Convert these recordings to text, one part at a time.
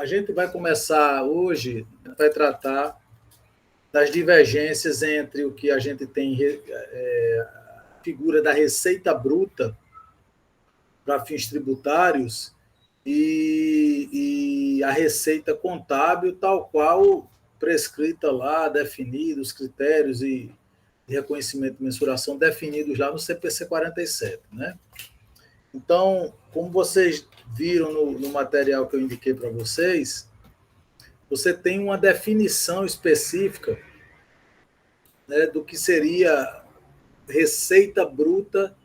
A gente vai começar hoje, vai tratar das divergências entre o que a gente tem, a figura da receita bruta para fins tributários e a receita contábil, tal qual prescrita lá, definida, os critérios de reconhecimento e mensuração definidos lá no CPC 47, né? Então, como vocês viram no material que eu indiquei para vocês, você tem uma definição específica, né, do que seria receita bruta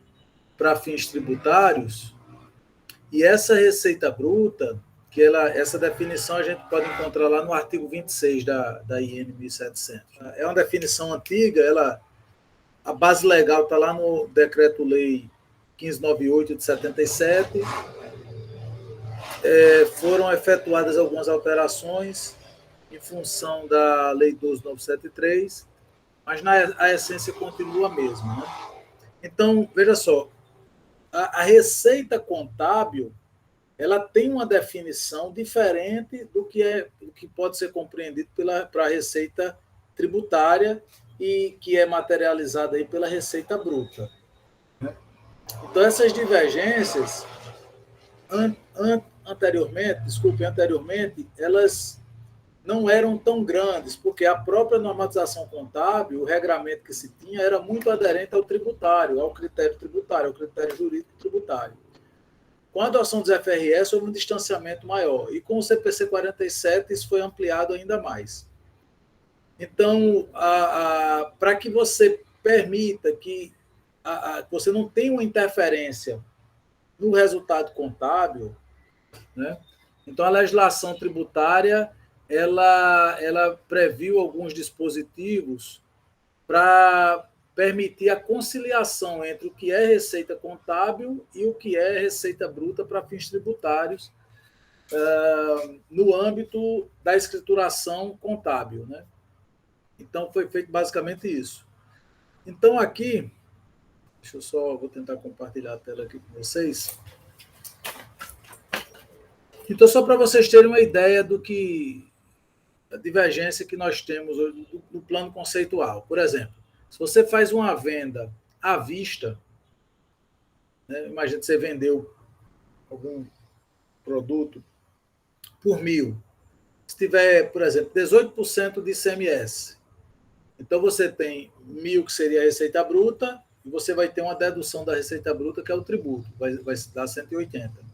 para fins tributários, e essa receita bruta, essa definição a gente pode encontrar lá no artigo 26 da IN 1700. É uma definição antiga, a base legal está lá no Decreto-Lei 1598 de 77. Foram efetuadas algumas alterações em função da Lei 12.973, mas a essência continua a mesma, né? Então, veja só, a receita contábil ela tem uma definição diferente do que pode ser compreendido para a receita tributária e que é materializada aí pela receita bruta. Então, essas divergências, anteriormente, elas não eram tão grandes, porque a própria normatização contábil, o regramento que se tinha, era muito aderente ao tributário, ao critério tributário, ao critério jurídico tributário. Com a adoção dos FRS, houve um distanciamento maior, e com o CPC 47, isso foi ampliado ainda mais. Então, para que você permita que você não tenha uma interferência no resultado contábil, né? Então, a legislação tributária ela previu alguns dispositivos para permitir a conciliação entre o que é receita contábil e o que é receita bruta para fins tributários, no âmbito da escrituração contábil, né? Então, foi feito basicamente isso. Então, aqui, vou tentar compartilhar a tela aqui com vocês. Então, só para vocês terem uma ideia a divergência que nós temos no plano conceitual. Por exemplo, se você faz uma venda à vista, né, imagina que você vendeu algum produto por 1.000. Se tiver, por exemplo, 18% de ICMS, então você tem 1.000 que seria a receita bruta, e você vai ter uma dedução da receita bruta, que é o tributo, vai dar 180.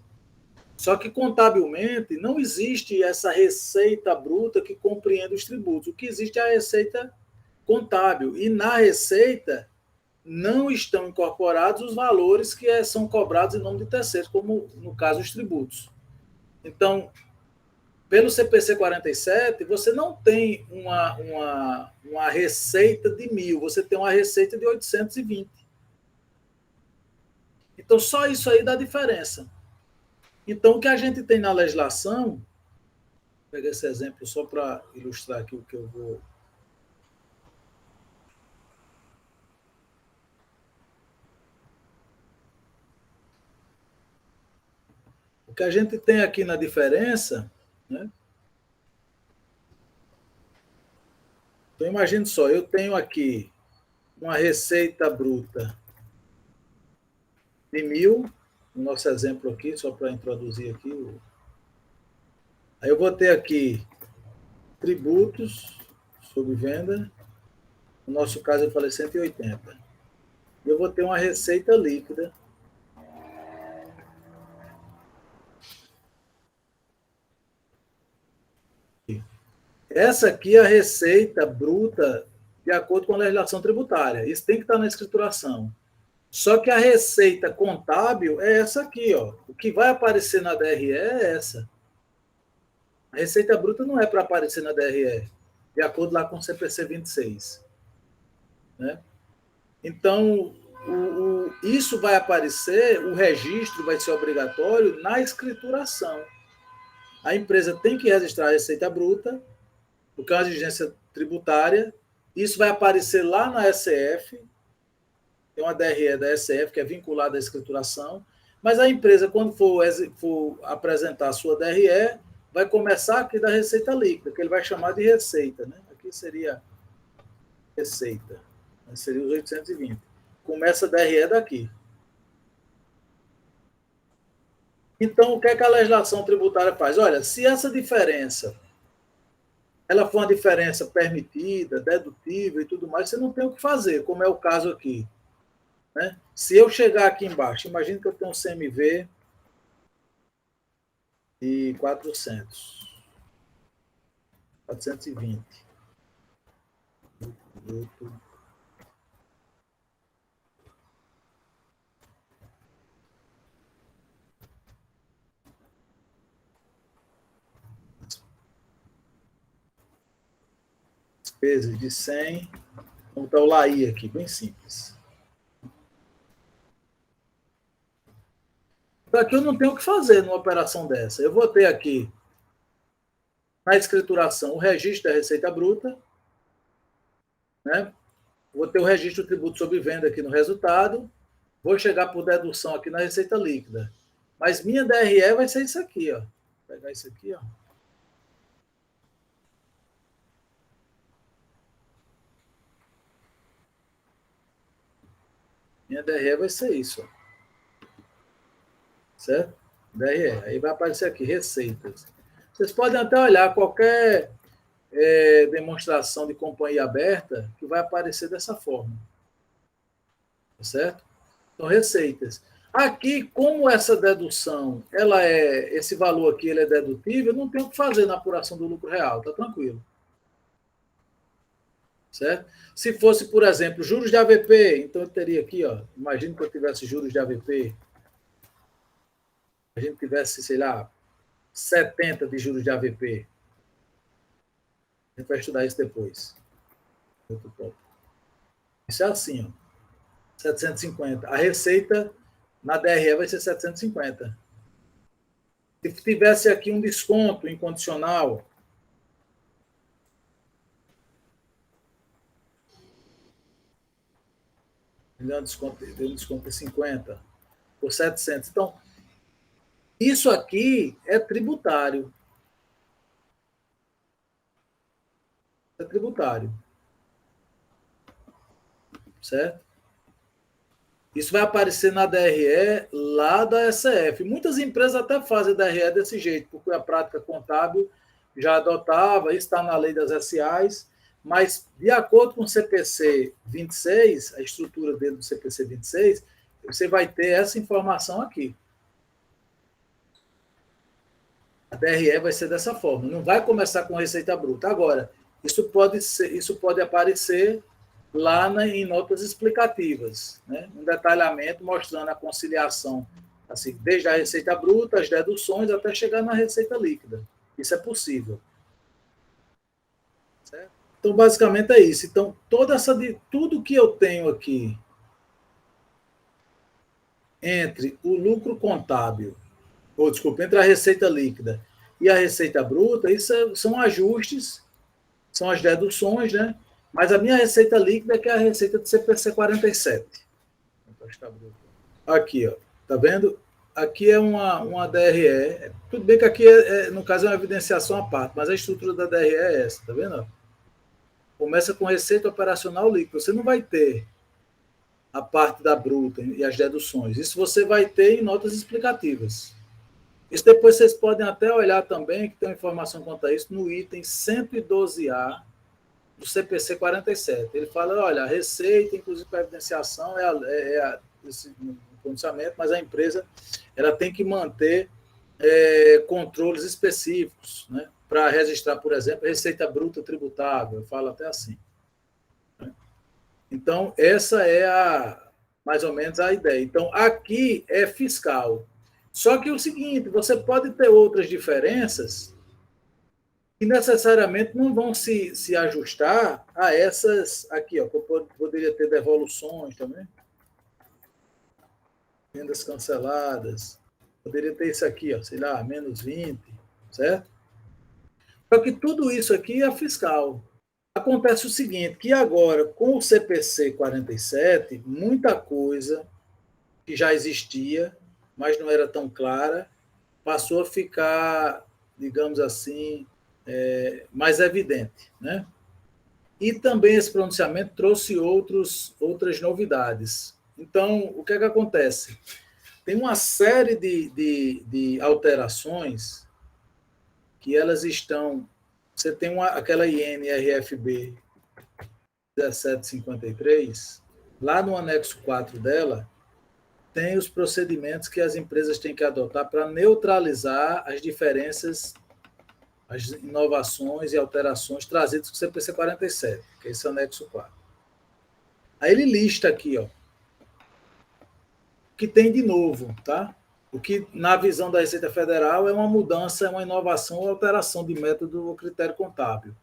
Só que, contabilmente, não existe essa receita bruta que compreende os tributos. O que existe é a receita contábil. E na receita não estão incorporados os valores que são cobrados em nome de terceiros, como, no caso, os tributos. Então, pelo CPC 47, você não tem uma receita de 1.000, você tem uma receita de 820. Então, só isso aí dá diferença. Então, o que a gente tem na legislação, vou pegar esse exemplo só para ilustrar aqui o que eu vou. O que a gente tem aqui na diferença, né? Então, imagine só, eu tenho aqui uma receita bruta de 1.000, no nosso exemplo aqui, só para introduzir aqui. Aí eu vou ter aqui tributos sobre venda. No nosso caso, eu falei 180. E eu vou ter uma receita líquida Essa aqui é a receita bruta de acordo com a legislação tributária. Isso tem que estar na escrituração. Só que a receita contábil é essa aqui, ó. O que vai aparecer na DRE é essa. A receita bruta não é para aparecer na DRE, de acordo lá com o CPC 26. Né? Então, isso vai aparecer, o registro vai ser obrigatório na escrituração. A empresa tem que registrar a receita bruta, porque é uma exigência tributária. Isso vai aparecer lá na SF, tem uma DRE da SF que é vinculada à escrituração, mas a empresa, quando for apresentar a sua DRE, vai começar aqui da receita líquida, que ele vai chamar de receita, né? Aqui seria receita, seria os 820. Começa a DRE daqui. Então, o que é que a legislação tributária faz? Olha, se essa diferença ela for uma diferença permitida, dedutível e tudo mais, você não tem o que fazer, como é o caso aqui. Né? Se eu chegar aqui embaixo, imagine que eu tenho um CMV de 420. Despesas de 100. Vamos botar o LAI aqui, bem simples. Então, aqui eu não tenho o que fazer numa operação dessa. Eu vou ter aqui, na escrituração, o registro da receita bruta, né? Vou ter o registro do tributo sobre venda aqui no resultado, vou chegar por dedução aqui na receita líquida. Mas minha DRE vai ser isso aqui, ó. Vou pegar isso aqui, ó. Minha DRE vai ser isso, ó. Certo? DRE. Aí vai aparecer aqui, receitas. Vocês podem até olhar qualquer demonstração de companhia aberta que vai aparecer dessa forma. Certo? Então, receitas. Aqui, como essa dedução, esse valor aqui ele é dedutível, não tem o que fazer na apuração do lucro real, tá tranquilo. Certo? Se fosse, por exemplo, juros de AVP, então eu teria aqui, ó, imagine que eu tivesse juros de AVP, a gente tivesse, sei lá, 70 de juros de AVP. A gente vai estudar isso depois. Isso é assim, ó. 750. A receita na DRE vai ser 750. Se tivesse aqui um desconto incondicional, deu um desconto de 50 por 700. Então, isso aqui é tributário. É tributário. Certo? Isso vai aparecer na DRE lá da SF. Muitas empresas até fazem DRE desse jeito, porque a prática contábil já adotava, está na lei das SAs, mas de acordo com o CPC 26, a estrutura dele do CPC 26, você vai ter essa informação aqui. A DRE vai ser dessa forma, não vai começar com receita bruta. Agora, isso pode aparecer lá em notas explicativas, né? Um detalhamento mostrando a conciliação, assim, desde a receita bruta, as deduções, até chegar na receita líquida. Isso é possível. Certo? Então, basicamente é isso. Então, tudo que eu tenho aqui entre o lucro contábil, entre a receita líquida e a receita bruta, isso são ajustes, são as deduções, né? Mas a minha receita líquida é que é a receita do CPC 47. Aqui, ó. Tá vendo? Aqui é uma DRE. Tudo bem que aqui, no caso, é uma evidenciação à parte, mas a estrutura da DRE é essa, tá vendo? Começa com receita operacional líquida. Você não vai ter a parte da bruta e as deduções. Isso você vai ter em notas explicativas. Isso depois vocês podem até olhar também, que tem uma informação quanto a isso, no item 112A do CPC 47. Ele fala, olha, a receita, inclusive para evidenciação, esse pronunciamento, mas a empresa ela tem que manter controles específicos, né, para registrar, por exemplo, receita bruta tributável. Eu falo até assim. Né? Então, essa é mais ou menos a ideia. Então, aqui é fiscal. Só que é o seguinte, você pode ter outras diferenças que necessariamente não vão se ajustar a essas aqui, ó, que eu poderia ter devoluções também, vendas canceladas, poderia ter isso aqui, ó, sei lá, menos 20, certo? Só que tudo isso aqui é fiscal. Acontece o seguinte, que agora, com o CPC 47, muita coisa que já existia, mas não era tão clara, passou a ficar digamos assim, mais evidente, né? E também esse pronunciamento trouxe outras novidades. Então, o que é que acontece? Tem uma série de alterações que elas estão... Você tem aquela INRFB 1753, lá no anexo 4 dela, tem os procedimentos que as empresas têm que adotar para neutralizar as diferenças, as inovações e alterações trazidas com o CPC 47, que é esse anexo 4. Aí ele lista aqui, ó, o que tem de novo, tá? O que, na visão da Receita Federal, é uma mudança, é uma inovação ou alteração de método ou critério contábil.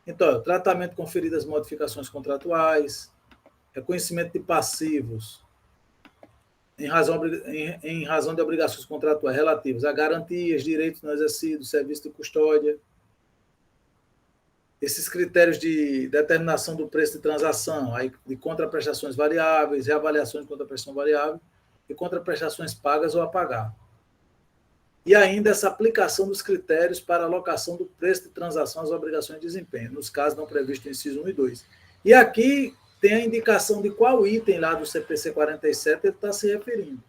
Então, tratamento conferido às modificações contratuais, reconhecimento de passivos em razão de obrigações contratuais relativas a garantias, direitos não exercidos, serviço de custódia. Esses critérios de determinação do preço de transação, aí, de contraprestações variáveis, reavaliações de contraprestação variável e contraprestações pagas ou a pagar. E ainda essa aplicação dos critérios para alocação do preço de transação às obrigações de desempenho, nos casos não previstos no inciso 1 e 2. E aqui tem a indicação de qual item lá do CPC 47 ele está se referindo.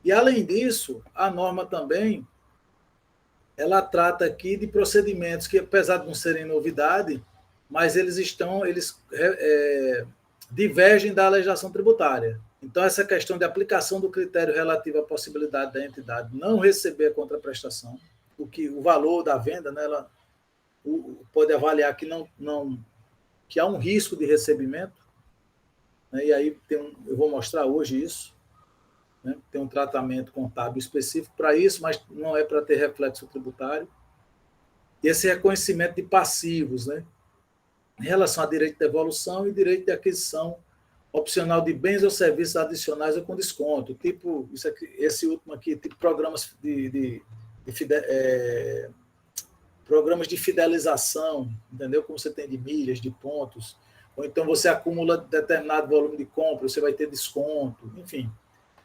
E, além disso, a norma também, ela trata aqui de procedimentos que, apesar de não serem novidade, mas eles divergem da legislação tributária. Então, essa questão de aplicação do critério relativo à possibilidade da entidade não receber a contraprestação, o valor da venda, né, ela pode avaliar que há um risco de recebimento, né, e aí eu vou mostrar hoje isso, né, tem um tratamento contábil específico para isso, mas não é para ter reflexo tributário. E esse reconhecimento de passivos, né, em relação a direito de devolução e direito de aquisição opcional de bens ou serviços adicionais ou com desconto, tipo esse último aqui, tipo programas programas de fidelização, entendeu? Como você tem de milhas, de pontos, ou então você acumula determinado volume de compra, você vai ter desconto, enfim,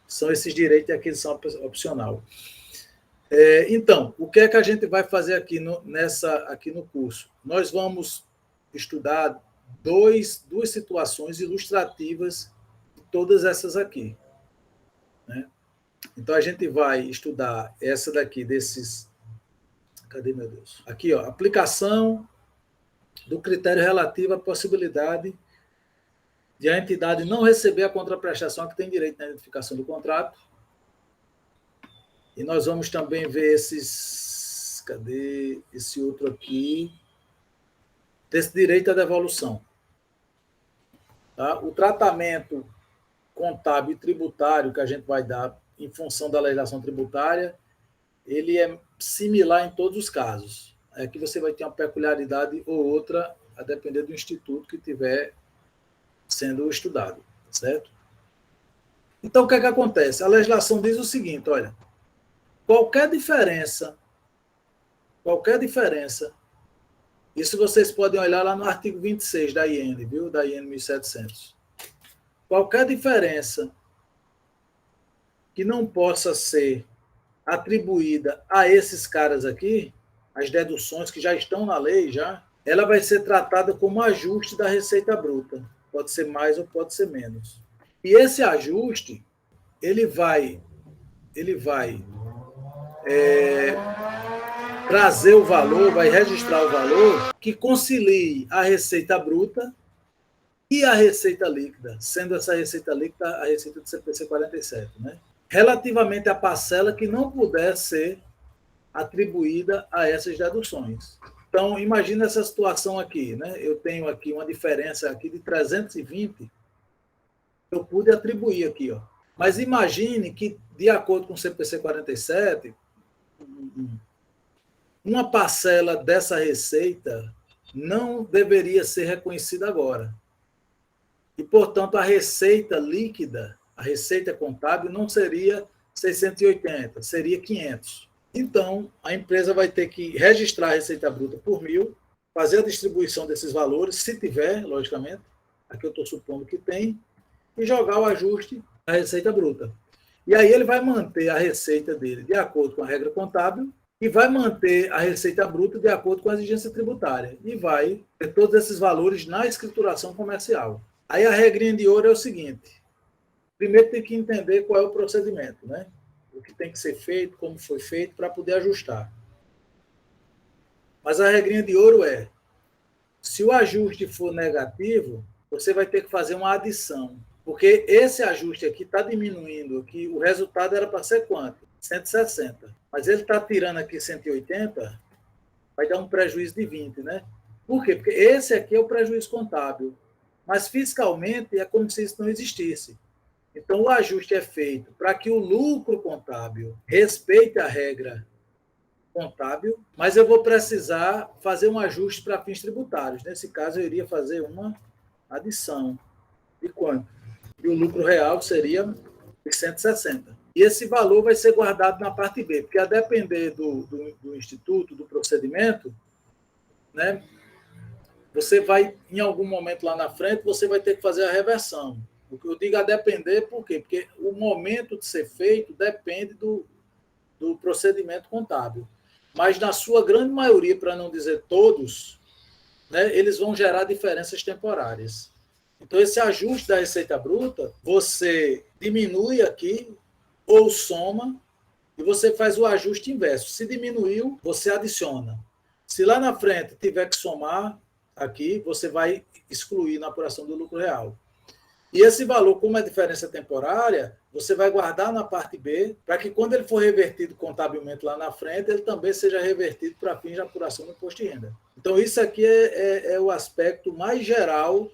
são esses direitos de aquisição opcional. Então, o que é que a gente vai fazer aqui no curso? Nós vamos estudar duas situações ilustrativas de todas essas aqui, né? Então, a gente vai estudar essa daqui, desses... Cadê, meu Deus? Aqui, ó, aplicação do critério relativo à possibilidade de a entidade não receber a contraprestação que tem direito na identificação do contrato. E nós vamos também ver esses... Cadê esse outro aqui? Desse direito à devolução. Tá? O tratamento contábil e tributário que a gente vai dar em função da legislação tributária, ele é similar em todos os casos. Aqui você vai ter uma peculiaridade ou outra, a depender do instituto que estiver sendo estudado, certo? Então, o que é que acontece? A legislação diz o seguinte, olha, qualquer diferença, isso vocês podem olhar lá no artigo 26 da IN, viu? Da IN 1700. Qualquer diferença que não possa ser atribuída a esses caras aqui, as deduções que já estão na lei, ela vai ser tratada como ajuste da receita bruta. Pode ser mais ou pode ser menos. E esse ajuste, ele vai trazer o valor, vai registrar o valor que concilie a receita bruta e a receita líquida, sendo essa receita líquida a receita do CPC 47, né? Relativamente à parcela que não puder ser atribuída a essas deduções. Então, imagina essa situação aqui, né? Eu tenho aqui uma diferença aqui de 320, eu pude atribuir aqui, ó. Mas imagine que, de acordo com o CPC 47, uma parcela dessa receita não deveria ser reconhecida agora. E, portanto, a receita líquida, a receita contábil, não seria 680, seria 500. Então, a empresa vai ter que registrar a receita bruta por 1.000, fazer a distribuição desses valores, se tiver, logicamente, aqui eu estou supondo que tem, e jogar o ajuste da receita bruta. E aí ele vai manter a receita dele de acordo com a regra contábil e vai manter a receita bruta de acordo com a exigência tributária e vai ter todos esses valores na escrituração comercial. Aí a regrinha de ouro é o seguinte: primeiro tem que entender qual é o procedimento, né? O que tem que ser feito, como foi feito, para poder ajustar. Mas a regrinha de ouro é: se o ajuste for negativo, você vai ter que fazer uma adição, porque esse ajuste aqui está diminuindo, que o resultado era para ser quanto? 160. Mas ele está tirando aqui 180, vai dar um prejuízo de 20, né? Por quê? Porque esse aqui é o prejuízo contábil, mas fiscalmente é como se isso não existisse. Então, o ajuste é feito para que o lucro contábil respeite a regra contábil, mas eu vou precisar fazer um ajuste para fins tributários. Nesse caso, eu iria fazer uma adição. De quanto? E o lucro real seria de 160. E esse valor vai ser guardado na parte B, porque a depender do instituto, do procedimento, né, você vai, em algum momento lá na frente, você vai ter que fazer a reversão. O que eu digo a depender, por quê? Porque o momento de ser feito depende do procedimento contábil. Mas, na sua grande maioria, para não dizer todos, né, eles vão gerar diferenças temporárias. Então, esse ajuste da receita bruta, você diminui aqui ou soma e você faz o ajuste inverso. Se diminuiu, você adiciona. Se lá na frente tiver que somar aqui, você vai excluir na apuração do lucro real. E esse valor, como é diferença temporária, você vai guardar na parte B, para que quando ele for revertido contabilmente lá na frente, ele também seja revertido para fins de apuração do imposto de renda. Então, isso aqui é o aspecto mais geral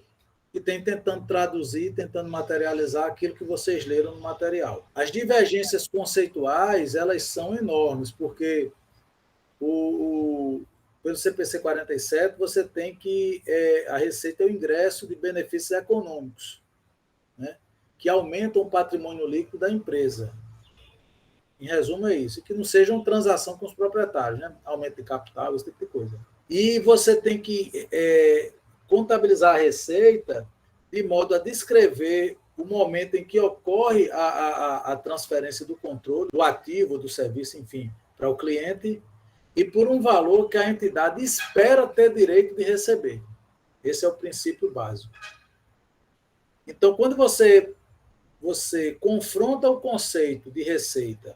que tem tentando traduzir, tentando materializar aquilo que vocês leram no material. As divergências conceituais, elas são enormes, porque pelo CPC 47, você tem que a receita é o ingresso de benefícios econômicos, né, que aumentam o patrimônio líquido da empresa. Em resumo, é isso. E que não seja uma transação com os proprietários, né? Aumento de capital, esse tipo de coisa. E você tem que contabilizar a receita de modo a descrever o momento em que ocorre a transferência do controle, do ativo, do serviço, enfim, para o cliente, e por um valor que a entidade espera ter direito de receber. Esse é o princípio básico. Então, quando você confronta o conceito de receita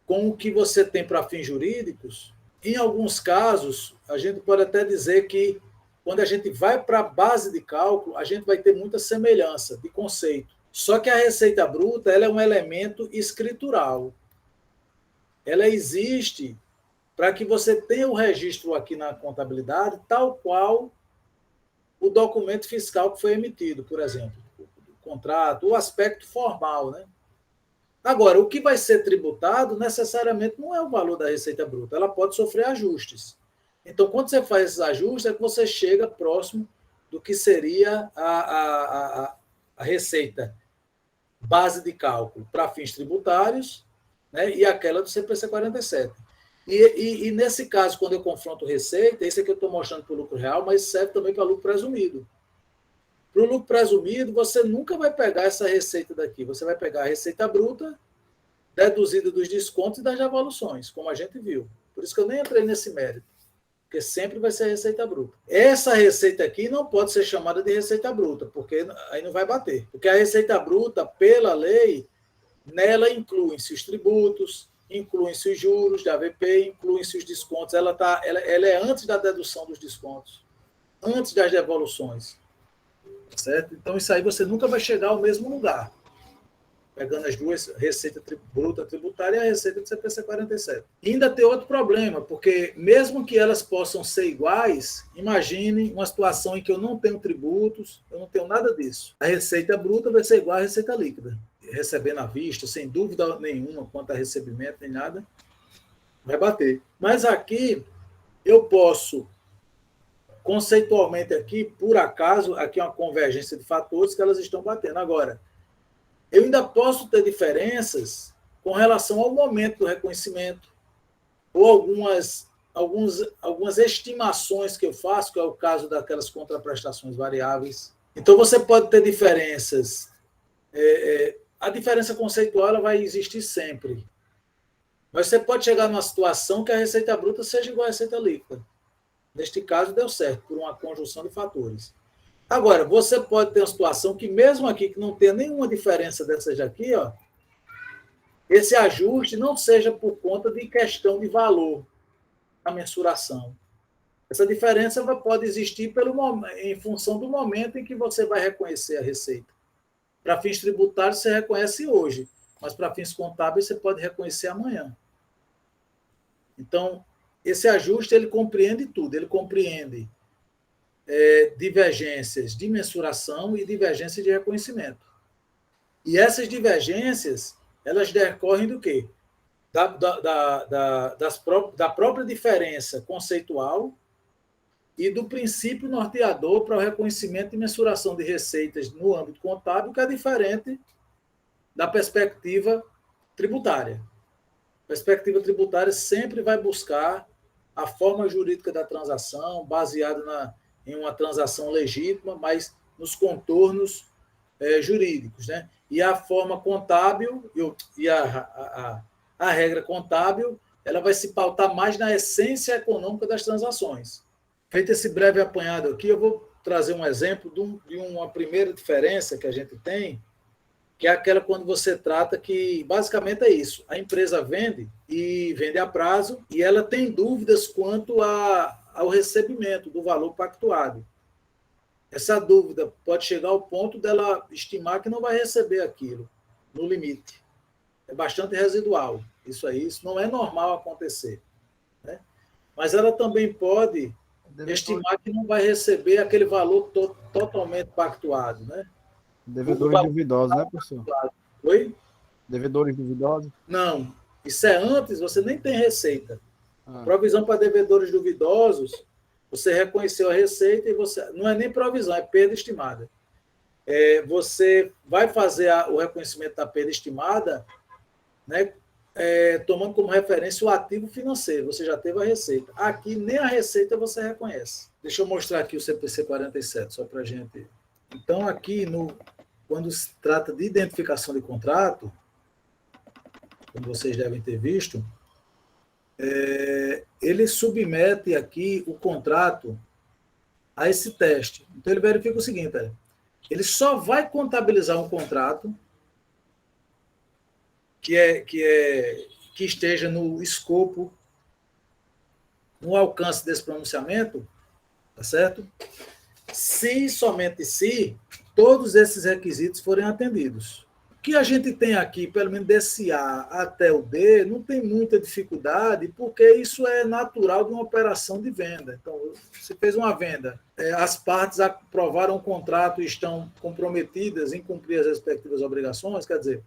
com o que você tem para fins jurídicos, em alguns casos, a gente pode até dizer que, quando a gente vai para a base de cálculo, a gente vai ter muita semelhança de conceito. Só que a receita bruta ela é um elemento escritural. Ela existe para que você tenha o registro aqui na contabilidade, tal qual o documento fiscal que foi emitido, por exemplo, o contrato, o aspecto formal, né? Agora, o que vai ser tributado necessariamente não é o valor da receita bruta, ela pode sofrer ajustes. Então, quando você faz esses ajustes, é que você chega próximo do que seria a receita base de cálculo para fins tributários, né, e aquela do CPC 47. E nesse caso, quando eu confronto receita, esse aqui eu estou mostrando para o lucro real, mas serve também para lucro presumido. Para o lucro presumido, você nunca vai pegar essa receita daqui. Você vai pegar a receita bruta, deduzida dos descontos e das devoluções, como a gente viu. Por isso que eu nem entrei nesse mérito, porque sempre vai ser a receita bruta. Essa receita aqui não pode ser chamada de receita bruta, porque aí não vai bater. Porque a receita bruta, pela lei, nela incluem-se os tributos, incluem-se os juros da AVP, incluem-se os descontos. Ela é antes da dedução dos descontos, antes das devoluções. Certo? Então, isso aí você nunca vai chegar ao mesmo lugar, pegando as duas, receita bruta tributária e a receita do CPC 47. E ainda tem outro problema, porque mesmo que elas possam ser iguais, imagine uma situação em que eu não tenho tributos, eu não tenho nada disso. A receita bruta vai ser igual à receita líquida, recebendo à vista, sem dúvida nenhuma quanto a recebimento, nem nada, vai bater. Mas aqui eu posso, conceitualmente aqui, por acaso, aqui é uma convergência de fatores que elas estão batendo. Agora, eu ainda posso ter diferenças com relação ao momento do reconhecimento, ou algumas estimações que eu faço, que é o caso daquelas contraprestações variáveis. Então, você pode ter diferenças. A diferença conceitual ela vai existir sempre. Mas você pode chegar numa situação que a receita bruta seja igual à receita líquida. Neste caso, deu certo, por uma conjunção de fatores. Agora, você pode ter uma situação que, mesmo aqui, que não tenha nenhuma diferença dessas aqui, ó, esse ajuste não seja por conta de questão de valor na mensuração. Essa diferença pode existir em função do momento em que você vai reconhecer a receita. Para fins tributários, você reconhece hoje, mas para fins contábeis, você pode reconhecer amanhã. Então, esse ajuste, ele compreende tudo. Ele compreende divergências de mensuração e divergências de reconhecimento. E essas divergências, elas decorrem do quê? Da própria diferença conceitual e do princípio norteador para o reconhecimento e mensuração de receitas no âmbito contábil, que é diferente da perspectiva tributária. A perspectiva tributária sempre vai buscar a forma jurídica da transação, baseada em uma transação legítima, mas nos contornos jurídicos, né? E a forma contábil e a regra contábil, ela vai se pautar mais na essência econômica das transações. Feito esse breve apanhado aqui, eu vou trazer um exemplo de uma primeira diferença que a gente tem, que é aquela quando você trata que, basicamente é isso, a empresa vende e vende a prazo e ela tem dúvidas quanto ao recebimento do valor pactuado. Essa dúvida pode chegar ao ponto dela estimar que não vai receber aquilo no limite. É bastante residual. Isso não é normal acontecer, né? Mas ela também pode estimar que não vai receber aquele valor totalmente pactuado, né? Devedores duvidosos, né, professor? Oi? Devedores duvidosos? Não. Isso é antes, você nem tem receita. A provisão para devedores duvidosos, você reconheceu a receita e você... Não é nem provisão, é perda estimada. Você vai fazer o reconhecimento da perda estimada, né, tomando como referência o ativo financeiro. Você já teve a receita. Aqui, nem a receita você reconhece. Deixa eu mostrar aqui o CPC 47, só para a gente... Então, aqui, quando se trata de identificação de contrato, como vocês devem ter visto, ele submete aqui o contrato a esse teste. Então, ele verifica o seguinte, ele só vai contabilizar um contrato que esteja no escopo, no alcance desse pronunciamento, tá certo? Se, somente se, todos esses requisitos forem atendidos. O que a gente tem aqui, pelo menos desse A até o D, não tem muita dificuldade, porque isso é natural de uma operação de venda. Então, você fez uma venda, as partes aprovaram o contrato e estão comprometidas em cumprir as respectivas obrigações, quer dizer,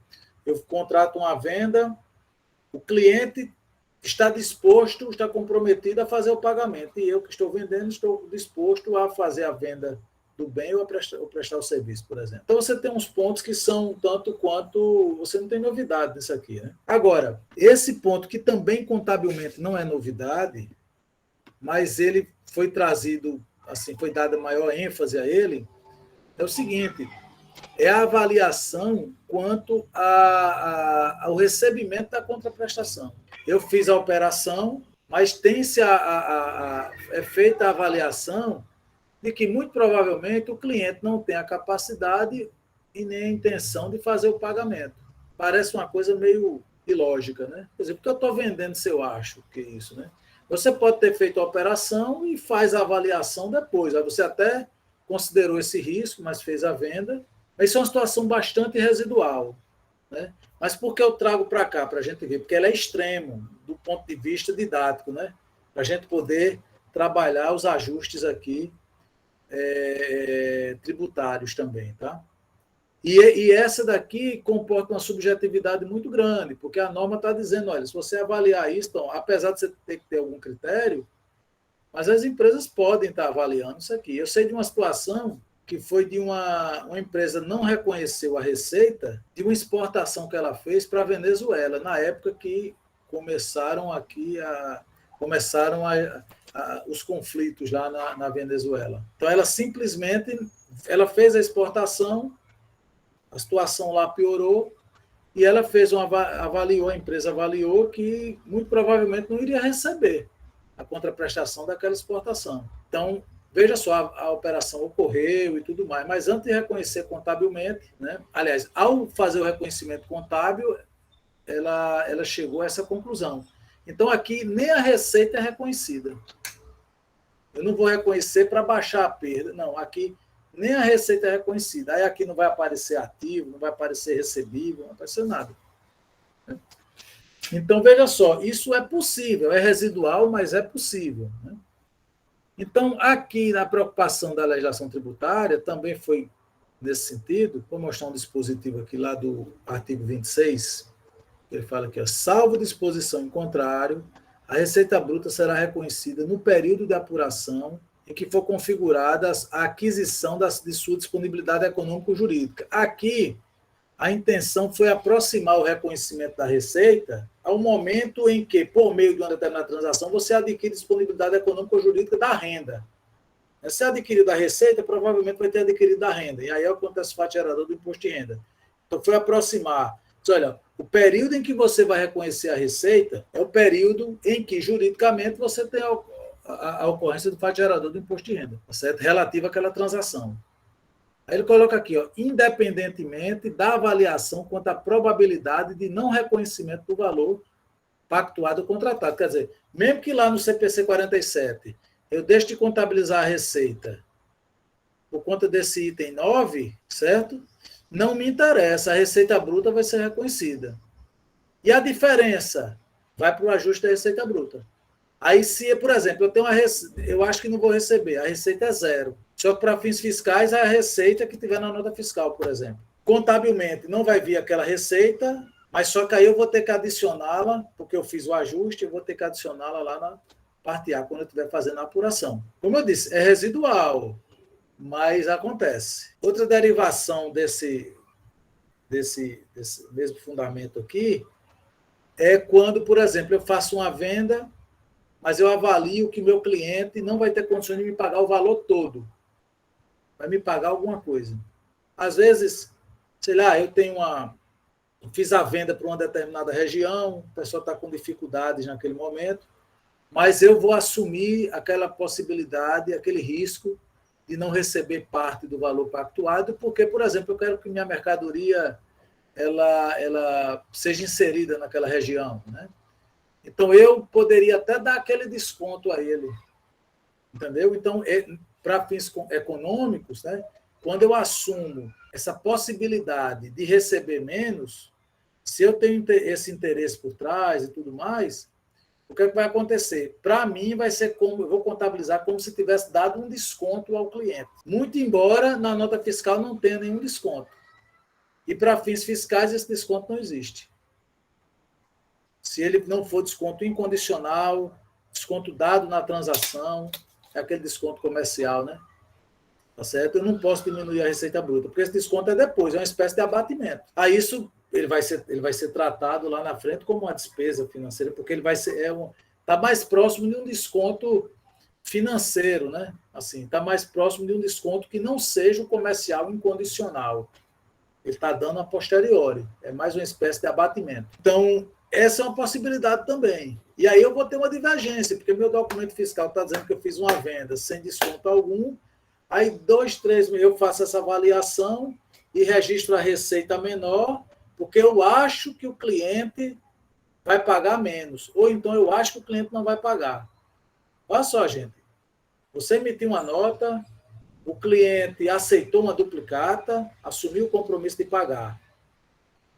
eu contrato uma venda, o cliente está disposto, está comprometido a fazer o pagamento. E eu que estou vendendo, estou disposto a fazer a venda do bem ou a prestar o serviço, por exemplo. Então, você tem uns pontos que são tanto quanto... Você não tem novidade nisso aqui, né? Agora, esse ponto que também contabilmente não é novidade, mas ele foi trazido, assim, foi dada maior ênfase a ele, é o seguinte... é a avaliação quanto ao recebimento da contraprestação. Eu fiz a operação, mas tem-se é feita a avaliação de que, muito provavelmente, o cliente não tem a capacidade e nem a intenção de fazer o pagamento. Parece uma coisa meio ilógica, né? Quer dizer, porque eu estou vendendo se eu acho que é isso, né? Você pode ter feito a operação e faz a avaliação depois. Aí você até considerou esse risco, mas fez a venda. Mas isso é uma situação bastante residual, né? Mas por que eu trago para cá, para a gente ver? Porque ela é extremo, do ponto de vista didático, né? Para a gente poder trabalhar os ajustes aqui tributários também, tá? E essa daqui comporta uma subjetividade muito grande, porque a norma está dizendo, olha, se você avaliar isso, então, apesar de você ter que ter algum critério, mas as empresas podem estar avaliando isso aqui. Eu sei de uma situação que foi de uma empresa não reconheceu a receita de uma exportação que ela fez para a Venezuela, na época que começaram os conflitos lá na Venezuela. Então, ela simplesmente fez a exportação, a situação lá piorou, e ela fez avaliou, a empresa avaliou que muito provavelmente não iria receber a contraprestação daquela exportação. Então, veja só, a operação ocorreu e tudo mais, mas antes de reconhecer contabilmente, né, aliás, ao fazer o reconhecimento contábil, ela chegou a essa conclusão. Então, aqui nem a receita é reconhecida. Eu não vou reconhecer para baixar a perda, não, aqui nem a receita é reconhecida. Aí aqui não vai aparecer ativo, não vai aparecer recebível, não vai aparecer nada. Então, veja só, isso é possível, é residual, mas é possível. Né? Então, aqui na preocupação da legislação tributária, também foi nesse sentido, vou mostrar um dispositivo aqui lá do artigo 26, ele fala aqui, ó, salvo disposição em contrário, a receita bruta será reconhecida no período de apuração em que for configurada a aquisição de sua disponibilidade econômico-jurídica. Aqui, a intenção foi aproximar o reconhecimento da receita ao momento em que, por meio de uma determinada transação, você adquire disponibilidade econômico-jurídica da renda. Se adquiriu da receita, provavelmente vai ter adquirido da renda. E aí acontece o fato gerador do imposto de renda. Então, foi aproximar. Olha, o período em que você vai reconhecer a receita é o período em que, juridicamente, você tem a ocorrência do fato gerador do imposto de renda, certo? Relativo àquela transação. Aí ele coloca aqui, ó, independentemente da avaliação quanto à probabilidade de não reconhecimento do valor pactuado ou contratado. Quer dizer, mesmo que lá no CPC 47 eu deixe de contabilizar a receita por conta desse item 9, certo? Não me interessa, a receita bruta vai ser reconhecida. E a diferença vai para o ajuste da receita bruta. Aí, se, por exemplo, eu acho que não vou receber, a receita é zero. Só que para fins fiscais, é a receita que tiver na nota fiscal, por exemplo. Contabilmente, não vai vir aquela receita, mas só que aí eu vou ter que adicioná-la, porque eu fiz o ajuste, eu vou ter que adicioná-la lá na parte A, quando eu estiver fazendo a apuração. Como eu disse, é residual, mas acontece. Outra derivação desse mesmo fundamento aqui é quando, por exemplo, eu faço uma venda, mas eu avalio que meu cliente não vai ter condições de me pagar o valor todo. Vai me pagar alguma coisa. Às vezes, sei lá, eu fiz a venda para uma determinada região, o pessoal está com dificuldades naquele momento, mas eu vou assumir aquela possibilidade, aquele risco de não receber parte do valor pactuado, porque, por exemplo, eu quero que minha mercadoria ela seja inserida naquela região, né? Então, eu poderia até dar aquele desconto a ele, entendeu? Então, para fins econômicos, né, quando eu assumo essa possibilidade de receber menos, se eu tenho esse interesse por trás e tudo mais, o que é que vai acontecer? Para mim, vai ser como eu vou contabilizar como se tivesse dado um desconto ao cliente. Muito embora na nota fiscal não tenha nenhum desconto. E para fins fiscais, esse desconto não existe. Se ele não for desconto incondicional, desconto dado na transação, é aquele desconto comercial, né? Tá certo? Eu não posso diminuir a receita bruta, porque esse desconto é depois, é uma espécie de abatimento. Aí isso ele vai ser tratado lá na frente como uma despesa financeira, porque ele vai ser tá mais próximo de um desconto financeiro, né? Assim, tá mais próximo de um desconto que não seja o comercial incondicional. Ele está dando a posteriori, é mais uma espécie de abatimento. Então, essa é uma possibilidade também. E aí eu vou ter uma divergência, porque meu documento fiscal está dizendo que eu fiz uma venda sem desconto algum, aí 2, 3 meses eu faço essa avaliação e registro a receita menor, porque eu acho que o cliente vai pagar menos, ou então eu acho que o cliente não vai pagar. Olha só, gente, você emitiu uma nota, o cliente aceitou uma duplicata, assumiu o compromisso de pagar.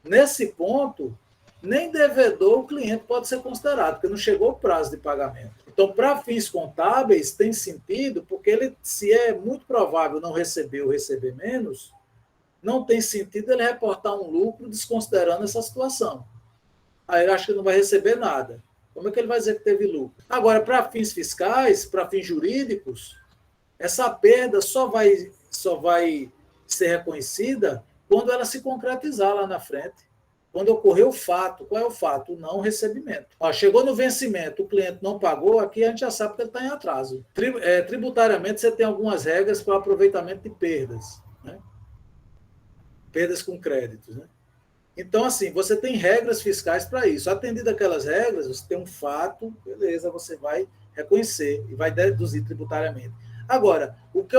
Nesse ponto, nem devedor o cliente pode ser considerado, porque não chegou o prazo de pagamento. Então, para fins contábeis, tem sentido, porque ele, se é muito provável não receber ou receber menos, não tem sentido ele reportar um lucro desconsiderando essa situação. Aí ele acha que não vai receber nada. Como é que ele vai dizer que teve lucro? Agora, para fins fiscais, para fins jurídicos, essa perda só vai ser reconhecida quando ela se concretizar lá na frente. Quando ocorrer o fato. Qual é o fato? O não recebimento. Chegou no vencimento, o cliente não pagou, aqui a gente já sabe que ele está em atraso. Tributariamente, você tem algumas regras para o aproveitamento de perdas. Né? Perdas com créditos. Né? Então, assim, você tem regras fiscais para isso. Atendido aquelas regras, você tem um fato, beleza, você vai reconhecer e vai deduzir tributariamente. Agora, o que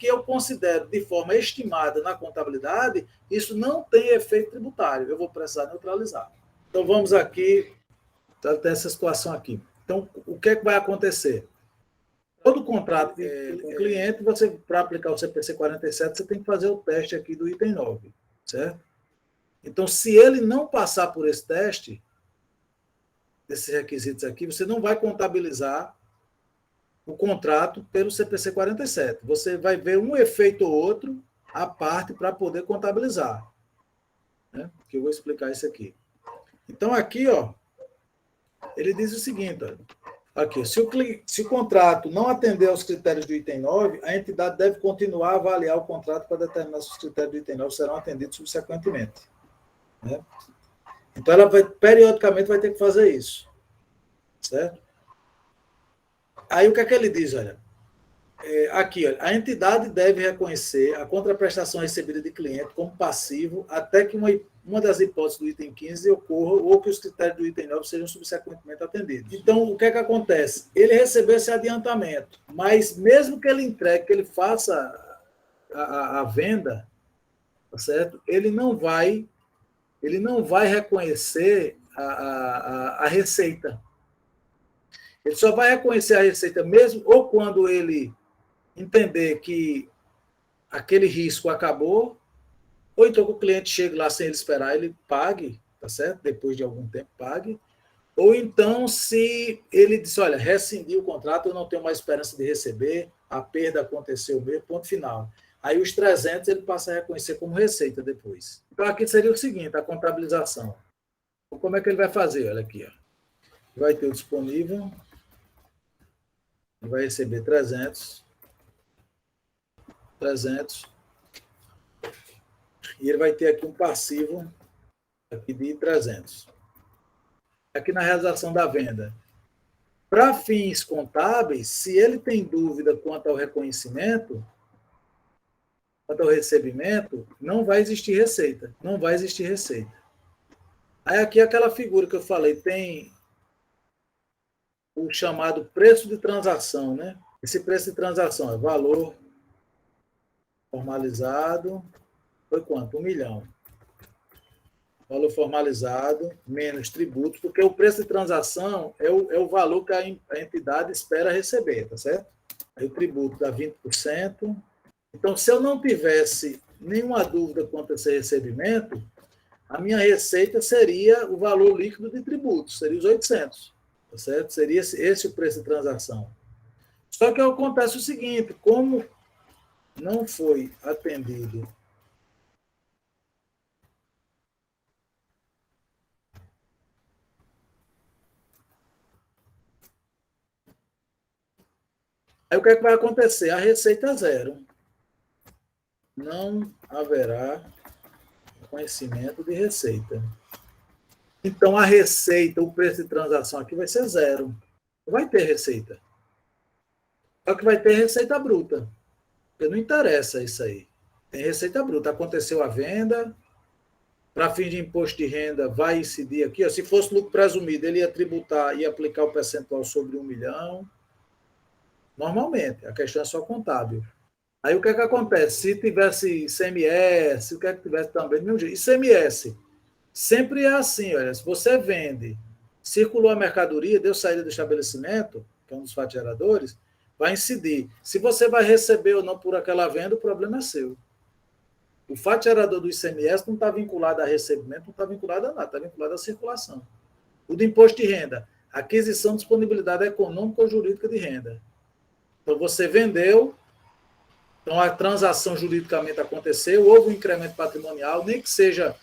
eu considero de forma estimada na contabilidade, isso não tem efeito tributário. Eu vou precisar neutralizar. Então, vamos aqui, tem essa situação aqui. Então, o que é que vai acontecer? Todo contrato com o cliente, você, para aplicar o CPC 47, você tem que fazer o teste aqui do item 9, certo? Então, se ele não passar por esse teste, esses requisitos aqui, você não vai contabilizar o contrato pelo CPC 47. Você vai ver um efeito ou outro à parte para poder contabilizar. Né? Que eu vou explicar isso aqui. Então, aqui, ó, ele diz o seguinte, ó, aqui, se o contrato não atender aos critérios do item 9, a entidade deve continuar a avaliar o contrato para determinar se os critérios do item 9 serão atendidos subsequentemente. Né? Então, ela vai, periodicamente vai ter que fazer isso. Certo? Aí, o que é que ele diz? Olha, aqui, olha, a entidade deve reconhecer a contraprestação recebida de cliente como passivo até que uma das hipóteses do item 15 ocorra ou que os critérios do item 9 sejam subsequentemente atendidos. Então, o que é que acontece? Ele recebeu esse adiantamento, mas mesmo que ele entregue, que ele faça a venda, tá certo? Ele não vai reconhecer a receita. Ele só vai reconhecer a receita mesmo ou quando ele entender que aquele risco acabou, ou então que o cliente chegue lá sem ele esperar, ele pague, tá certo? Depois de algum tempo, pague. Ou então, se ele diz, olha, rescindi o contrato, eu não tenho mais esperança de receber, a perda aconteceu mesmo, ponto final. Aí os 300 ele passa a reconhecer como receita depois. Então, aqui seria o seguinte, a contabilização. Então, como é que ele vai fazer? Olha aqui, ó. Vai ter o disponível, vai receber 300, e ele vai ter aqui um passivo aqui de 300. Aqui na realização da venda. Para fins contábeis, se ele tem dúvida quanto ao reconhecimento, quanto ao recebimento, não vai existir receita. Não vai existir receita. Aí aqui aquela figura que eu falei, tem o chamado preço de transação, né? Esse preço de transação é valor formalizado, foi quanto? 1 milhão. Valor formalizado menos tributos, porque o preço de transação é o valor que a entidade espera receber, tá certo? Aí o tributo dá 20%. Então, se eu não tivesse nenhuma dúvida quanto a esse recebimento, a minha receita seria o valor líquido de tributos, seria os 800, tá certo? Seria esse o preço de transação. Só que acontece o seguinte, como não foi atendido aí o que é que vai acontecer? A receita é zero. Não haverá reconhecimento de receita. Então, a receita, o preço de transação aqui vai ser zero. Não vai ter receita. Só que vai ter receita bruta. Porque não interessa isso aí. Tem receita bruta. Aconteceu a venda, para fim de imposto de renda, vai incidir aqui. Ó, se fosse lucro presumido, ele ia tributar e aplicar o percentual sobre 1 milhão. Normalmente, a questão é só contábil. Aí o que é que acontece? Se tivesse ICMS, o que é que tivesse também? ICMS sempre é assim, olha, se você vende, circulou a mercadoria, deu saída do estabelecimento, que é um dos fatos geradores, vai incidir. Se você vai receber ou não por aquela venda, o problema é seu. O fato gerador do ICMS não está vinculado a recebimento, não está vinculado a nada, está vinculado à circulação. O do imposto de renda, aquisição de disponibilidade econômica ou jurídica de renda. Então, você vendeu, então a transação juridicamente aconteceu, houve um incremento patrimonial, nem que seja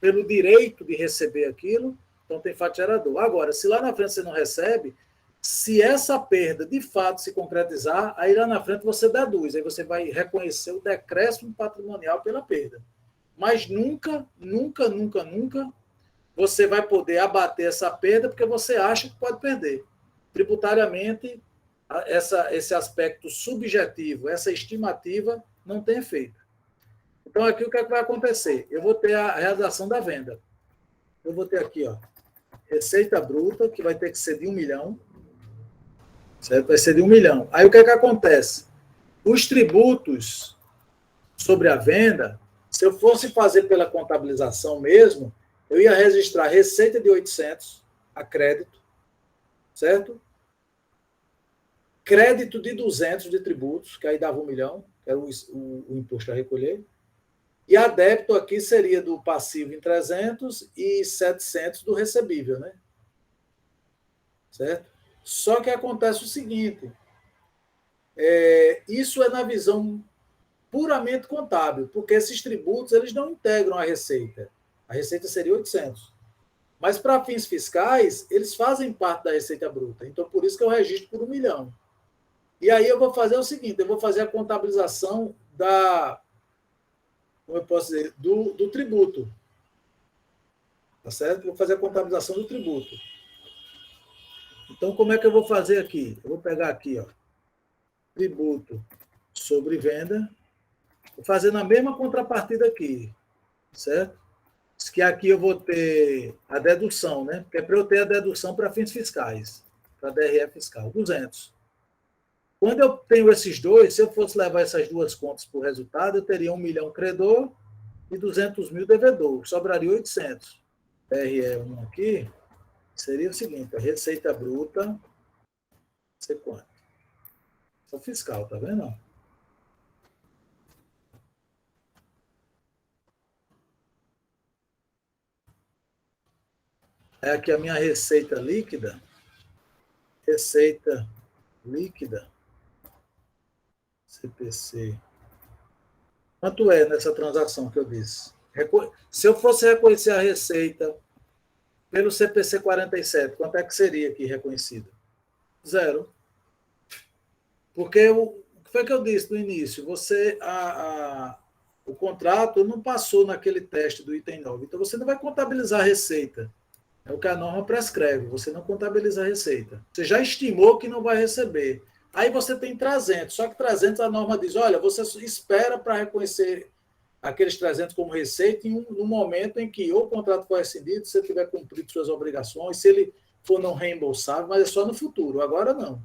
pelo direito de receber aquilo, então tem fato gerador. Agora, se lá na frente você não recebe, se essa perda de fato se concretizar, aí lá na frente você deduz, aí você vai reconhecer o decréscimo patrimonial pela perda. Mas nunca você vai poder abater essa perda porque você acha que pode perder. Tributariamente, esse aspecto subjetivo, essa estimativa, não tem efeito. Então, aqui o que é que vai acontecer? Eu vou ter a realização da venda. eu vou ter aqui, ó, receita bruta, que vai ter que ser de 1 milhão, certo? Vai ser de 1 milhão. Aí o que é que acontece? Os tributos sobre a venda, se eu fosse fazer pela contabilização mesmo, eu ia registrar receita de 800 a crédito, certo? Crédito de 200 de tributos, que aí dava 1 milhão, que era o imposto a recolher. E a débito aqui seria do passivo em 300 e 700 do recebível, né? Certo? Só que acontece o seguinte, isso é na visão puramente contábil, porque esses tributos eles não integram a receita. A receita seria 800. Mas para fins fiscais, eles fazem parte da receita bruta. Então, por isso que eu registro por 1 milhão. E aí eu vou fazer o seguinte, eu vou fazer a contabilização como eu posso dizer, do tributo. Tá certo? Vou fazer a contabilização do tributo. Então, como é que eu vou fazer aqui? Eu vou pegar aqui, ó, tributo sobre venda, vou fazer na mesma contrapartida aqui, certo? Que aqui eu vou ter a dedução, né? Que é para eu ter a dedução para fins fiscais, para DRE fiscal, 200. Quando eu tenho esses dois, se eu fosse levar essas duas contas para o resultado, eu teria 1 milhão credor e 200 mil devedor, sobraria 800. DRE1 aqui seria o seguinte, a receita bruta, não sei quanto. Só fiscal, tá vendo? É aqui a minha receita líquida. Receita líquida. CPC. Quanto é nessa transação que eu disse? Se eu fosse reconhecer a receita pelo CPC 47, quanto é que seria aqui reconhecido? 0. Porque o que foi que eu disse no início? O contrato não passou naquele teste do item 9. Então, você não vai contabilizar a receita. É o que a norma prescreve. Você não contabiliza a receita. Você já estimou que não vai receber. Aí você tem 300. Só que 300 a norma diz, olha, você espera para reconhecer aqueles 300 como receita no momento em que ou o contrato for rescindido, se você tiver cumprido suas obrigações, se ele for não reembolsável, mas é só no futuro. Agora não.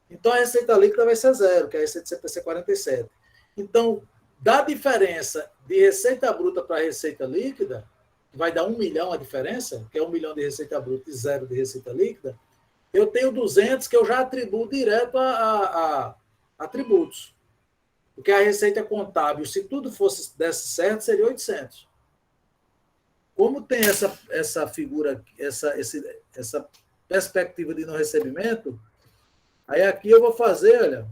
Então, a receita líquida vai ser 0, que é a receita CPC 47. Então, da diferença de receita bruta para receita líquida, vai dar 1 milhão a diferença, que é 1 milhão de receita bruta e 0 de receita líquida, eu tenho 200 que eu já atribuo direto a tributos. Porque a receita contábil, se tudo desse certo, seria 800. Como tem essa figura, essa perspectiva de não recebimento, aí aqui eu vou fazer, olha,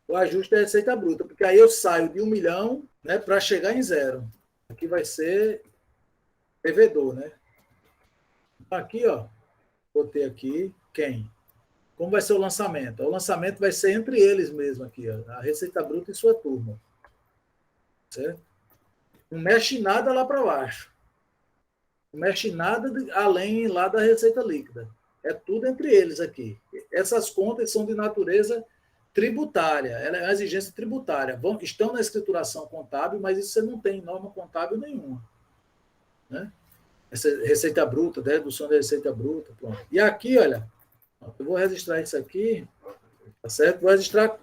o ajuste da receita bruta, porque aí eu saio de 1 milhão, né, para chegar em 0. Aqui vai ser devedor, né? Aqui, ó, botei aqui quem? Como vai ser o lançamento? O lançamento vai ser entre eles mesmo aqui, ó, a receita bruta e sua turma. Certo? Não mexe nada lá para baixo. Não mexe nada além lá da receita líquida. É tudo entre eles aqui. Essas contas são de natureza tributária, ela é uma exigência tributária. Estão na escrituração contábil, mas isso você não tem norma contábil nenhuma. Né? Essa receita bruta, dedução da receita bruta. Pronto. E aqui, olha, eu vou registrar isso aqui, tá certo? Vou registrar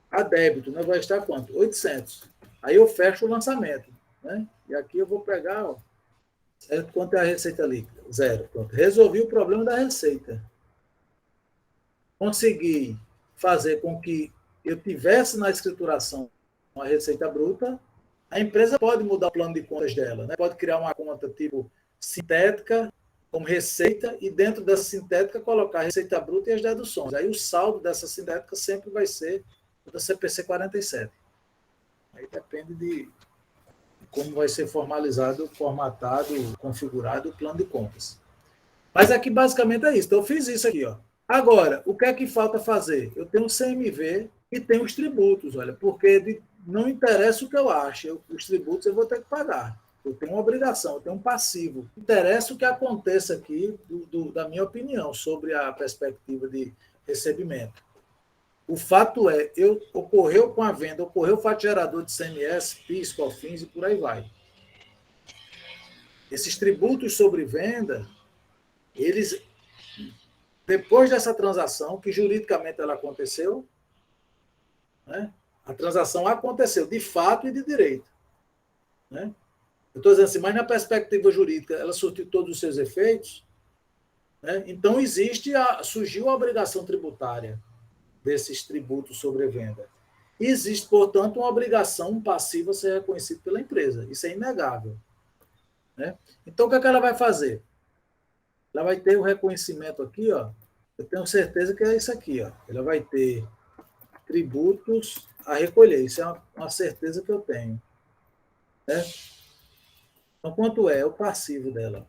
a débito, né? Vou registrar quanto? 800. Aí eu fecho o lançamento. Né? E aqui eu vou pegar, ó, certo? Quanto é a receita líquida? 0. Pronto. Resolvi o problema da receita. Consegui fazer com que eu tivesse na escrituração uma receita bruta, a empresa pode mudar o plano de contas dela, né? Pode criar uma conta tipo sintética, como receita, e dentro dessa sintética colocar a receita bruta e as deduções. Aí o saldo dessa sintética sempre vai ser da CPC 47. Aí depende de como vai ser formalizado, formatado, configurado o plano de contas. Mas aqui basicamente é isso. Então eu fiz isso aqui, ó. Agora, o que é que falta fazer? Eu tenho o CMV e tenho os tributos, olha, porque não interessa o que eu acho, os tributos eu vou ter que pagar. Eu tenho uma obrigação, eu tenho um passivo. Interessa o que aconteça aqui, da minha opinião, sobre a perspectiva de recebimento. O fato é, ocorreu com a venda, ocorreu o fato gerador de CMS, PIS, COFINS e por aí vai. Esses tributos sobre venda, eles, depois dessa transação, que juridicamente ela aconteceu, né? A transação aconteceu de fato e de direito. Né? Eu estou dizendo assim, mas na perspectiva jurídica, ela surtiu todos os seus efeitos, né? Então surgiu a obrigação tributária desses tributos sobre venda. E existe, portanto, uma obrigação passiva a ser reconhecida pela empresa. Isso é inegável. Né? Então, o que é que ela vai fazer? Ela vai ter o reconhecimento aqui, ó. Eu tenho certeza que é isso aqui, ó. Ela vai ter tributos a recolher. Isso é uma certeza que eu tenho. Né? Então, quanto é o passivo dela?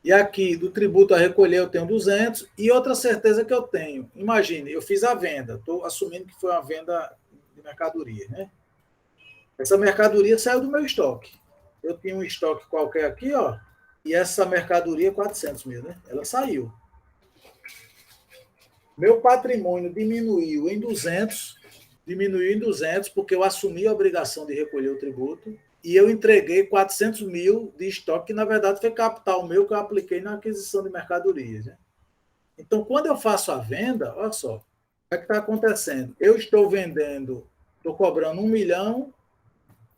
E aqui, do tributo a recolher, eu tenho 200. E outra certeza que eu tenho. Imagine, eu fiz a venda. Estou assumindo que foi uma venda de mercadoria. Né? Essa mercadoria saiu do meu estoque. Eu tinha um estoque qualquer aqui, ó. E essa mercadoria, 400 mil, né? Ela saiu. Meu patrimônio diminuiu em 200, porque eu assumi a obrigação de recolher o tributo e eu entreguei 400 mil de estoque, que na verdade foi capital meu que eu apliquei na aquisição de mercadorias. Né? Então, quando eu faço a venda, olha só, o que é que está acontecendo? Eu estou vendendo, estou cobrando 1 milhão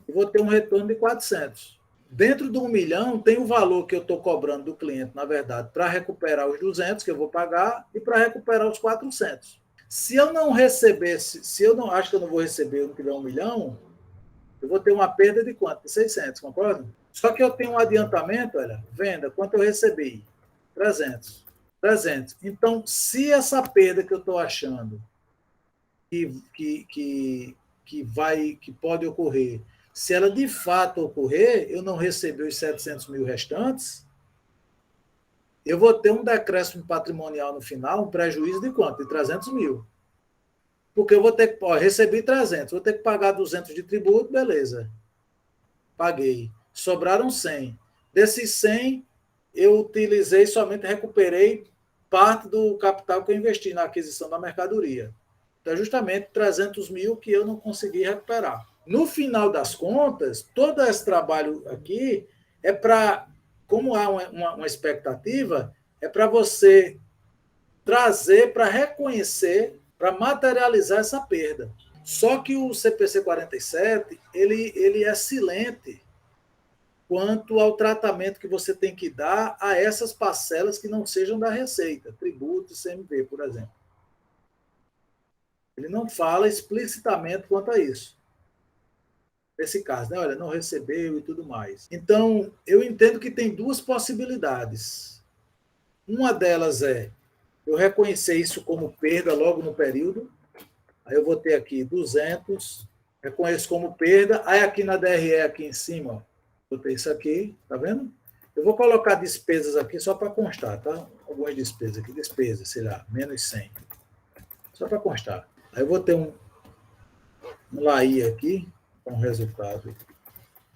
e vou ter um retorno de 400. Dentro do 1 milhão tem o valor que eu estou cobrando do cliente, na verdade, para recuperar os 200 que eu vou pagar e para recuperar os 400. Se eu não recebesse, se eu não acho que eu não vou receber no que der 1 milhão, eu vou ter uma perda de quanto? De 600, concorda? Só que eu tenho um adiantamento, olha, venda, quanto eu recebi? 300. 300. Então, se essa perda que eu estou achando que pode ocorrer, se ela de fato ocorrer, eu não receber os 700 mil restantes, eu vou ter um decréscimo patrimonial no final, um prejuízo de quanto? De 300 mil. Porque eu vou ter que, recebi 300, vou ter que pagar 200 de tributo, beleza. Paguei. Sobraram 100. Desses 100, eu utilizei, somente recuperei parte do capital que eu investi na aquisição da mercadoria. Então, justamente 300 mil que eu não consegui recuperar. No final das contas, todo esse trabalho aqui é para, como há uma expectativa, é para você trazer, para reconhecer, para materializar essa perda. Só que o CPC 47, ele é silente quanto ao tratamento que você tem que dar a essas parcelas que não sejam da Receita, tributo, CMV, por exemplo. Ele não fala explicitamente quanto a isso. Nesse caso, né? Olha, não recebeu e tudo mais. Então, eu entendo que tem duas possibilidades. Uma delas é eu reconhecer isso como perda logo no período. Aí eu vou ter aqui 200, reconheço como perda. Aí aqui na DRE, aqui em cima, ó, vou ter isso aqui, tá vendo? Eu vou colocar despesas aqui só para constar, tá? Algumas despesas aqui, despesas, sei lá, menos 100. Só para constar. Aí eu vou ter um LAI aqui, com resultado.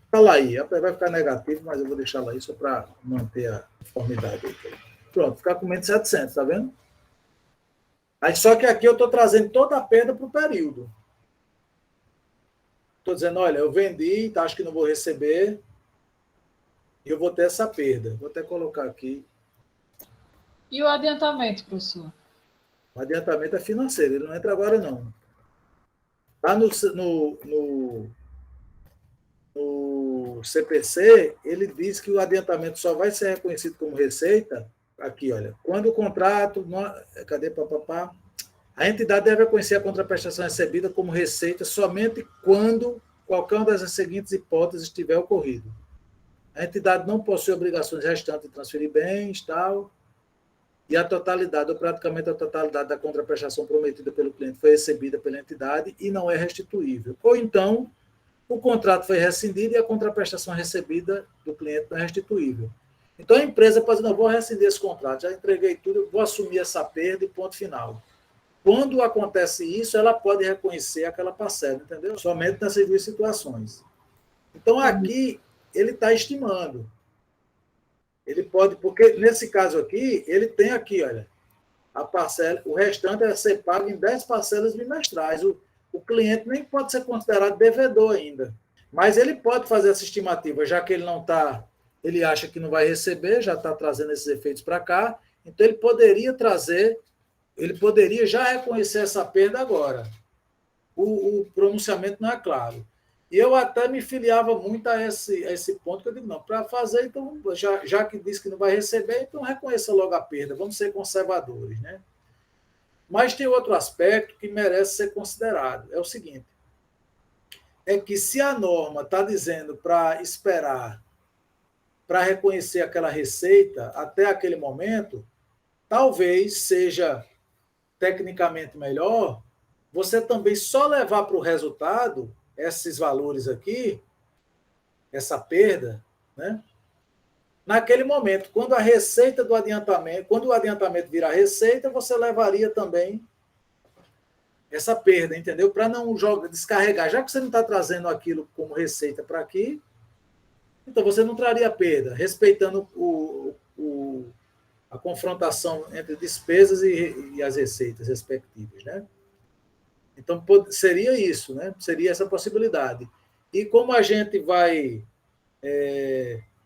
Está LAI, vai ficar negativo, mas eu vou deixar LAI só para manter a conformidade aqui. Pronto, ficar com menos 700, tá vendo? Aí, só que aqui eu estou trazendo toda a perda para o período. Estou dizendo, olha, eu vendi, tá, acho que não vou receber, e eu vou ter essa perda. Vou até colocar aqui. E o adiantamento, professor? O adiantamento é financeiro, ele não entra agora, não. Lá no CPC, ele diz que o adiantamento só vai ser reconhecido como receita, aqui, olha, quando o contrato, cadê papapá? A entidade deve reconhecer a contraprestação recebida como receita somente quando qualquer uma das seguintes hipóteses tiver ocorrido. A entidade não possui obrigações restantes de transferir bens, tal, e a totalidade, ou praticamente a totalidade da contraprestação prometida pelo cliente foi recebida pela entidade e não é restituível. Ou então, o contrato foi rescindido e a contraprestação recebida do cliente não é restituível. Então, a empresa pode dizer, não, vou rescindir esse contrato, já entreguei tudo, vou assumir essa perda e ponto final. Quando acontece isso, ela pode reconhecer aquela parcela, entendeu? Somente nessas duas situações. Então, aqui, ele está estimando. Ele pode, porque nesse caso aqui, ele tem aqui, olha, a parcela, o restante é ser pago em 10 parcelas bimestrais. O cliente nem pode ser considerado devedor ainda. Mas ele pode fazer essa estimativa, já que ele não está ele acha que não vai receber, já está trazendo esses efeitos para cá, então ele poderia já reconhecer essa perda agora. O pronunciamento não é claro. E eu até me filiava muito a esse ponto, que eu digo, não, para fazer, então, já que diz que não vai receber, então reconheça logo a perda, vamos ser conservadores, né? Mas tem outro aspecto que merece ser considerado, é o seguinte, é que se a norma está dizendo para esperar, para reconhecer aquela receita até aquele momento, talvez seja tecnicamente melhor você também só levar para o resultado esses valores aqui, essa perda, né? Naquele momento, quando a receita do adiantamento, quando o adiantamento virar receita, você levaria também essa perda, entendeu? Para não descarregar. Já que você não está trazendo aquilo como receita para aqui, então você não traria perda, respeitando a confrontação entre despesas e as receitas respectivas, né? Então, seria isso, né? Seria essa possibilidade. E como a gente vai...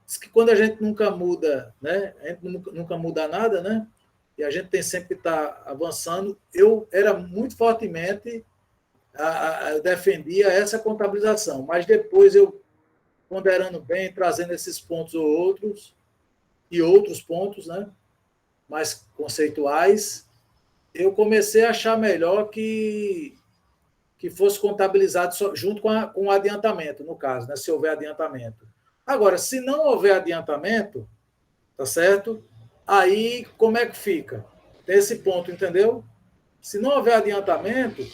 diz que quando a gente nunca muda, né? A gente nunca muda nada, né? E a gente tem sempre que estar avançando. Eu era muito fortemente... eu defendia essa contabilização, mas depois eu, ponderando bem, trazendo esses pontos ou outros, e outros pontos, né? Mais conceituais, eu comecei a achar melhor que fosse contabilizado junto com o adiantamento, no caso, né, se houver adiantamento. Agora, se não houver adiantamento, tá certo? Aí, como é que fica? Tem esse ponto, entendeu? Se não houver adiantamento,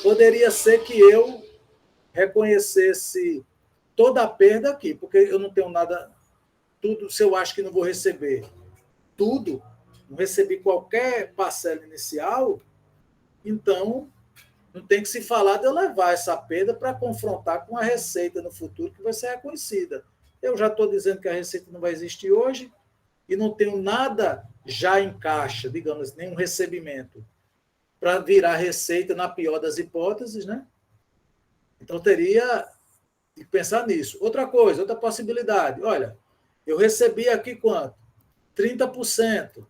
poderia ser que eu reconhecesse toda a perda aqui, porque eu não tenho nada, tudo, se eu acho que não vou receber tudo, não recebi qualquer parcela inicial, então não tem que se falar de eu levar essa perda para confrontar com a receita no futuro que vai ser reconhecida. Eu já estou dizendo que a receita não vai existir hoje e não tenho nada já em caixa, digamos, nenhum recebimento, para virar receita na pior das hipóteses, né? Então teria que pensar nisso. Outra coisa, outra possibilidade. Olha, eu recebi aqui quanto? 30%.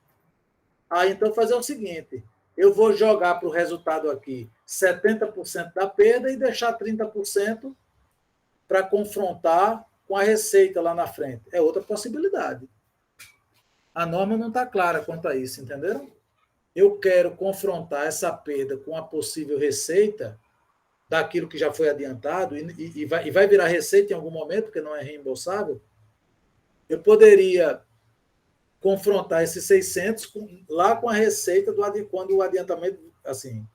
Aí, então, fazer o seguinte, eu vou jogar para o resultado aqui 70% da perda e deixar 30% para confrontar com a receita lá na frente. É outra possibilidade. A norma não está clara quanto a isso, entenderam? Eu quero confrontar essa perda com a possível receita daquilo que já foi adiantado e vai virar receita em algum momento, porque não é reembolsável. Eu poderia confrontar esses 600 lá com a receita quando o adiantamento, assim,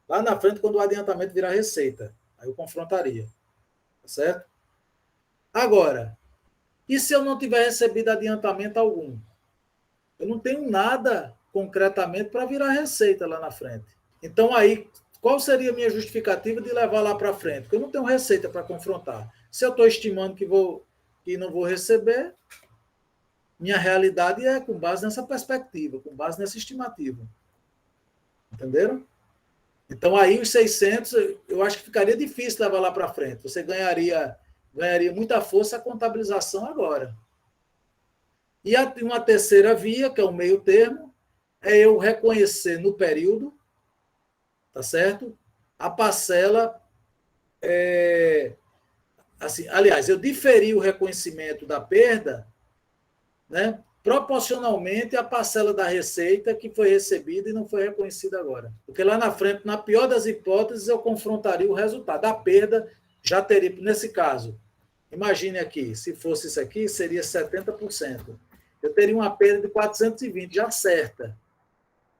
lá na frente, quando o adiantamento virar receita. Aí eu confrontaria. Tá certo? Agora, e se eu não tiver recebido adiantamento algum? Eu não tenho nada concretamente para virar receita lá na frente. Então, aí, qual seria a minha justificativa de levar lá para frente? Porque eu não tenho receita para confrontar. Se eu estou estimando que não vou receber, minha realidade é com base nessa perspectiva, com base nessa estimativa. Entenderam? Então, aí os 600, eu acho que ficaria difícil levar lá para frente. Você ganharia muita força a contabilização agora. E uma terceira via, que é o meio termo, é eu reconhecer no período, tá certo? A parcela, assim, aliás, eu diferi o reconhecimento da perda, né, proporcionalmente à parcela da receita que foi recebida e não foi reconhecida agora. Porque lá na frente, na pior das hipóteses, eu confrontaria o resultado. A perda já teria, nesse caso, imagine aqui, se fosse isso aqui, seria 70%. Eu teria uma perda de 420, já certa,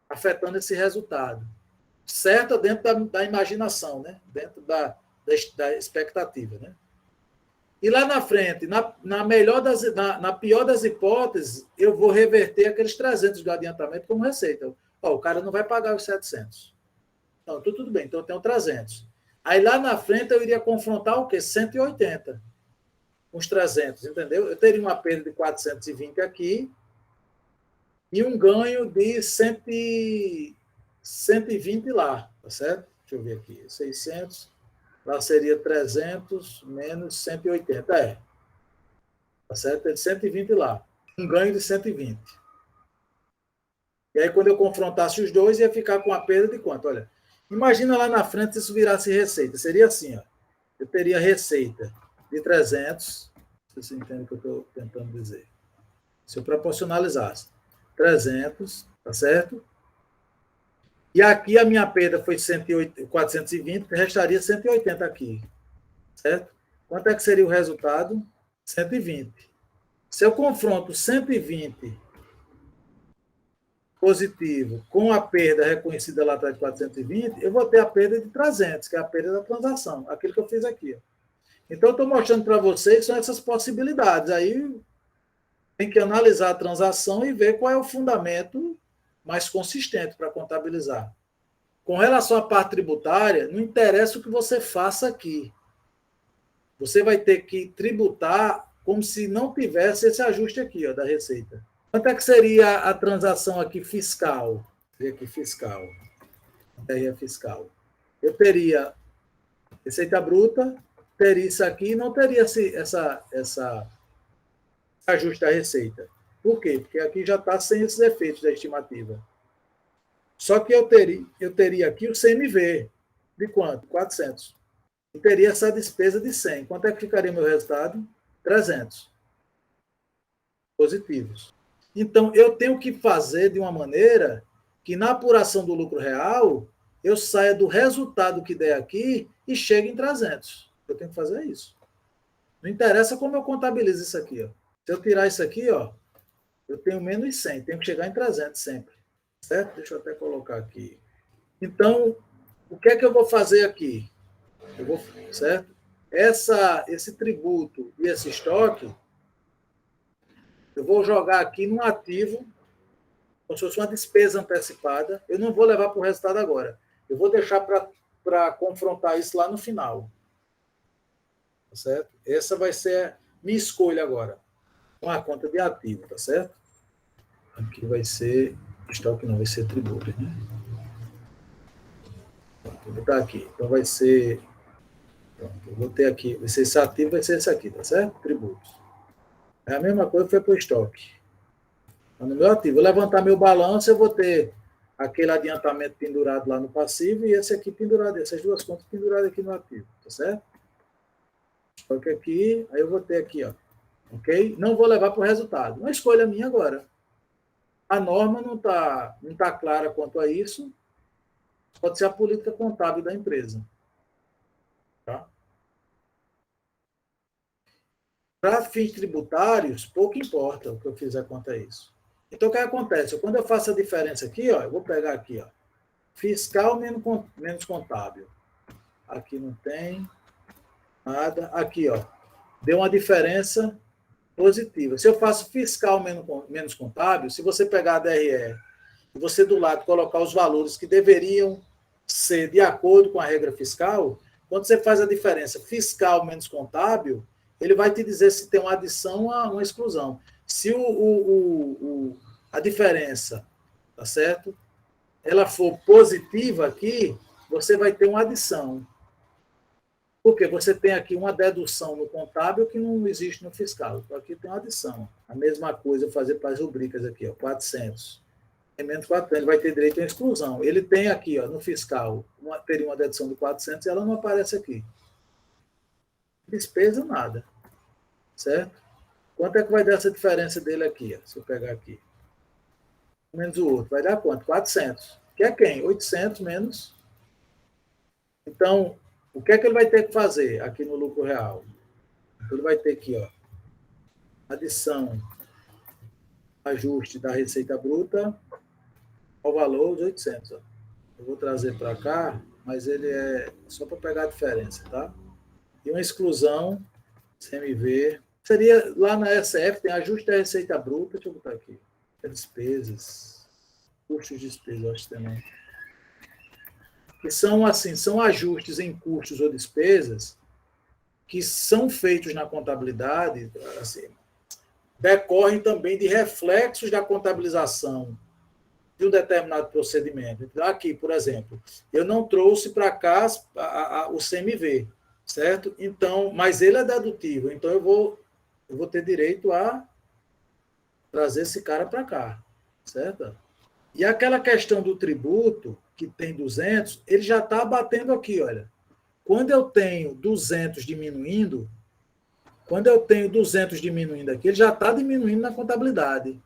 afetando esse resultado. Certa dentro da imaginação, né? Dentro da expectativa, né? E lá na frente, na pior das hipóteses, eu vou reverter aqueles 300 do adiantamento como receita. O cara não vai pagar os 700. Não, tudo bem, então eu tenho 300. Aí lá na frente eu iria confrontar o quê? 180 com os 300, entendeu? Eu teria uma perda de 420 aqui e um ganho de 120 lá, tá certo? Deixa eu ver aqui, 600, lá seria 300 menos 180, Tá certo? É de 120 lá. Um ganho de 120. E aí, quando eu confrontasse os dois, ia ficar com a perda de quanto? Olha, imagina lá na frente se isso virasse receita. Seria assim, ó. Eu teria receita de 300. Se você entende o que eu estou tentando dizer. Se eu proporcionalizasse 300, tá certo? E aqui a minha perda foi 420, restaria 180 aqui, certo? Quanto é que seria o resultado? 120. Se eu confronto 120 positivo com a perda reconhecida lá atrás de 420, eu vou ter a perda de 300, que é a perda da transação, aquilo que eu fiz aqui. Então, eu estou mostrando para vocês que são essas possibilidades. Aí tem que analisar a transação e ver qual é o fundamento mais consistente para contabilizar. Com relação à parte tributária, não interessa o que você faça aqui. Você vai ter que tributar como se não tivesse esse ajuste aqui, ó, da receita. Quanto é que seria a transação aqui fiscal? Aqui fiscal. É fiscal. Eu teria receita bruta, teria isso aqui e não teria essa ajuste da receita. Por quê? Porque aqui já está sem esses efeitos da estimativa. Só que eu teria aqui o CMV. De quanto? 400. E teria essa despesa de 100. Quanto é que ficaria meu resultado? 300. Positivos. Então, eu tenho que fazer de uma maneira que na apuração do lucro real, eu saia do resultado que der aqui e chegue em 300. Eu tenho que fazer isso. Não interessa como eu contabilizo isso aqui. Ó. Se eu tirar isso aqui, ó, eu tenho menos 100. Tenho que chegar em 300 sempre. Certo? Deixa eu até colocar aqui. Então, o que é que eu vou fazer aqui? Eu vou, certo? Esse tributo e esse estoque, eu vou jogar aqui num ativo, como se fosse uma despesa antecipada. Eu não vou levar para o resultado agora. Eu vou deixar para confrontar isso lá no final. Tá certo? Essa vai ser a minha escolha agora. Com a conta de ativo, tá certo? Aqui vai ser estoque, não vai ser tributo, né? Vou botar aqui. Então vai ser. Pronto, eu vou ter aqui. Vai ser esse ativo, vai ser esse aqui, tá certo? Tributos. É a mesma coisa que foi para o estoque. Então, no meu ativo, eu levantar meu balanço, eu vou ter aquele adiantamento pendurado lá no passivo e esse aqui pendurado, essas duas contas penduradas aqui no ativo, tá certo? Estoque aqui, aí eu vou ter aqui, ó. Ok? Não vou levar para o resultado. Uma escolha minha agora. A norma não tá clara quanto a isso. Pode ser a política contábil da empresa. Tá? Para fins tributários, pouco importa o que eu fizer quanto a isso. Então, o que acontece? Quando eu faço a diferença aqui, ó, eu vou pegar aqui, ó, fiscal menos contábil. Aqui não tem nada. Aqui, ó, deu uma diferença positiva. Se eu faço fiscal menos contábil, se você pegar a DRE e você do lado colocar os valores que deveriam ser de acordo com a regra fiscal, quando você faz a diferença fiscal menos contábil, ele vai te dizer se tem uma adição ou uma exclusão. Se a diferença, tá certo? Ela for positiva aqui, você vai ter uma adição. Porque você tem aqui uma dedução no contábil que não existe no fiscal. Então, aqui tem uma adição. A mesma coisa eu fazer para as rubricas aqui, ó, 400. Tem menos 400, ele vai ter direito a uma exclusão. Ele tem aqui, ó, no fiscal, teria uma dedução de 400 e ela não aparece aqui. Despesa, nada. Certo? Quanto é que vai dar essa diferença dele aqui? Ó, se eu pegar aqui. Menos o outro. Vai dar quanto? 400. Que é quem? 800 menos. Então, o que é que ele vai ter que fazer aqui no lucro real? Ele vai ter aqui, ó, adição, ajuste da receita bruta ao valor de 800. Ó. Eu vou trazer para cá, mas ele é só para pegar a diferença, tá? E uma exclusão, CMV. Seria lá na SF, tem ajuste da receita bruta, deixa eu botar aqui. Despesas, custos de despesa, acho também. Que são assim, são ajustes em custos ou despesas que são feitos na contabilidade, assim, decorrem também de reflexos da contabilização de um determinado procedimento. Então, aqui, por exemplo, eu não trouxe para cá o CMV, certo? Então, mas ele é dedutível, então eu vou eu vou ter direito a trazer esse cara para cá, certo? E aquela questão do tributo, que tem 200, ele já está batendo aqui, olha. Quando eu tenho 200 diminuindo, aqui, ele já está diminuindo na contabilidade.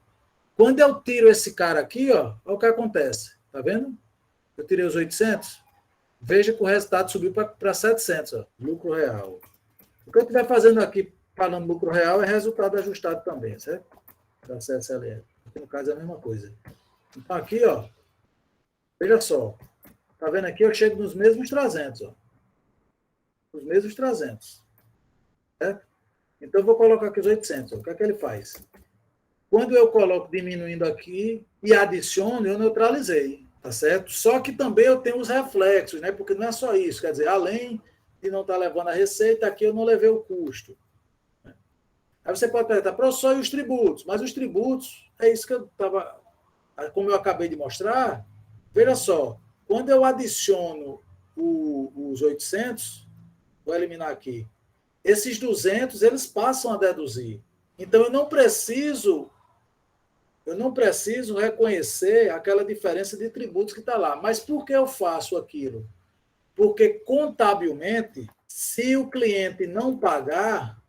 Quando eu tiro esse cara aqui, ó, olha o que acontece. Tá vendo? Eu tirei os 800. Veja que o resultado subiu para 700, ó, lucro real. O que eu estiver fazendo aqui, falando lucro real, é resultado ajustado também, certo? Da CSLL. Aqui no caso é a mesma coisa. Então aqui, ó, veja só. Tá vendo aqui? Eu chego nos mesmos 300, ó. Os mesmos 300. Certo? Então eu vou colocar aqui os 800. Ó. O que é que ele faz? Quando eu coloco diminuindo aqui e adiciono, eu neutralizei, tá certo? Só que também eu tenho os reflexos, né? Porque não é só isso. Quer dizer, além de não estar levando a receita, aqui eu não levei o custo. Aí você pode perguntar, professor, e os tributos? Mas os tributos, é isso que eu estava... Como eu acabei de mostrar, veja só, quando eu adiciono os 800, vou eliminar aqui, esses 200, eles passam a deduzir. Então, eu não preciso reconhecer aquela diferença de tributos que está lá. Mas por que eu faço aquilo? Porque, contabilmente, se o cliente não pagar,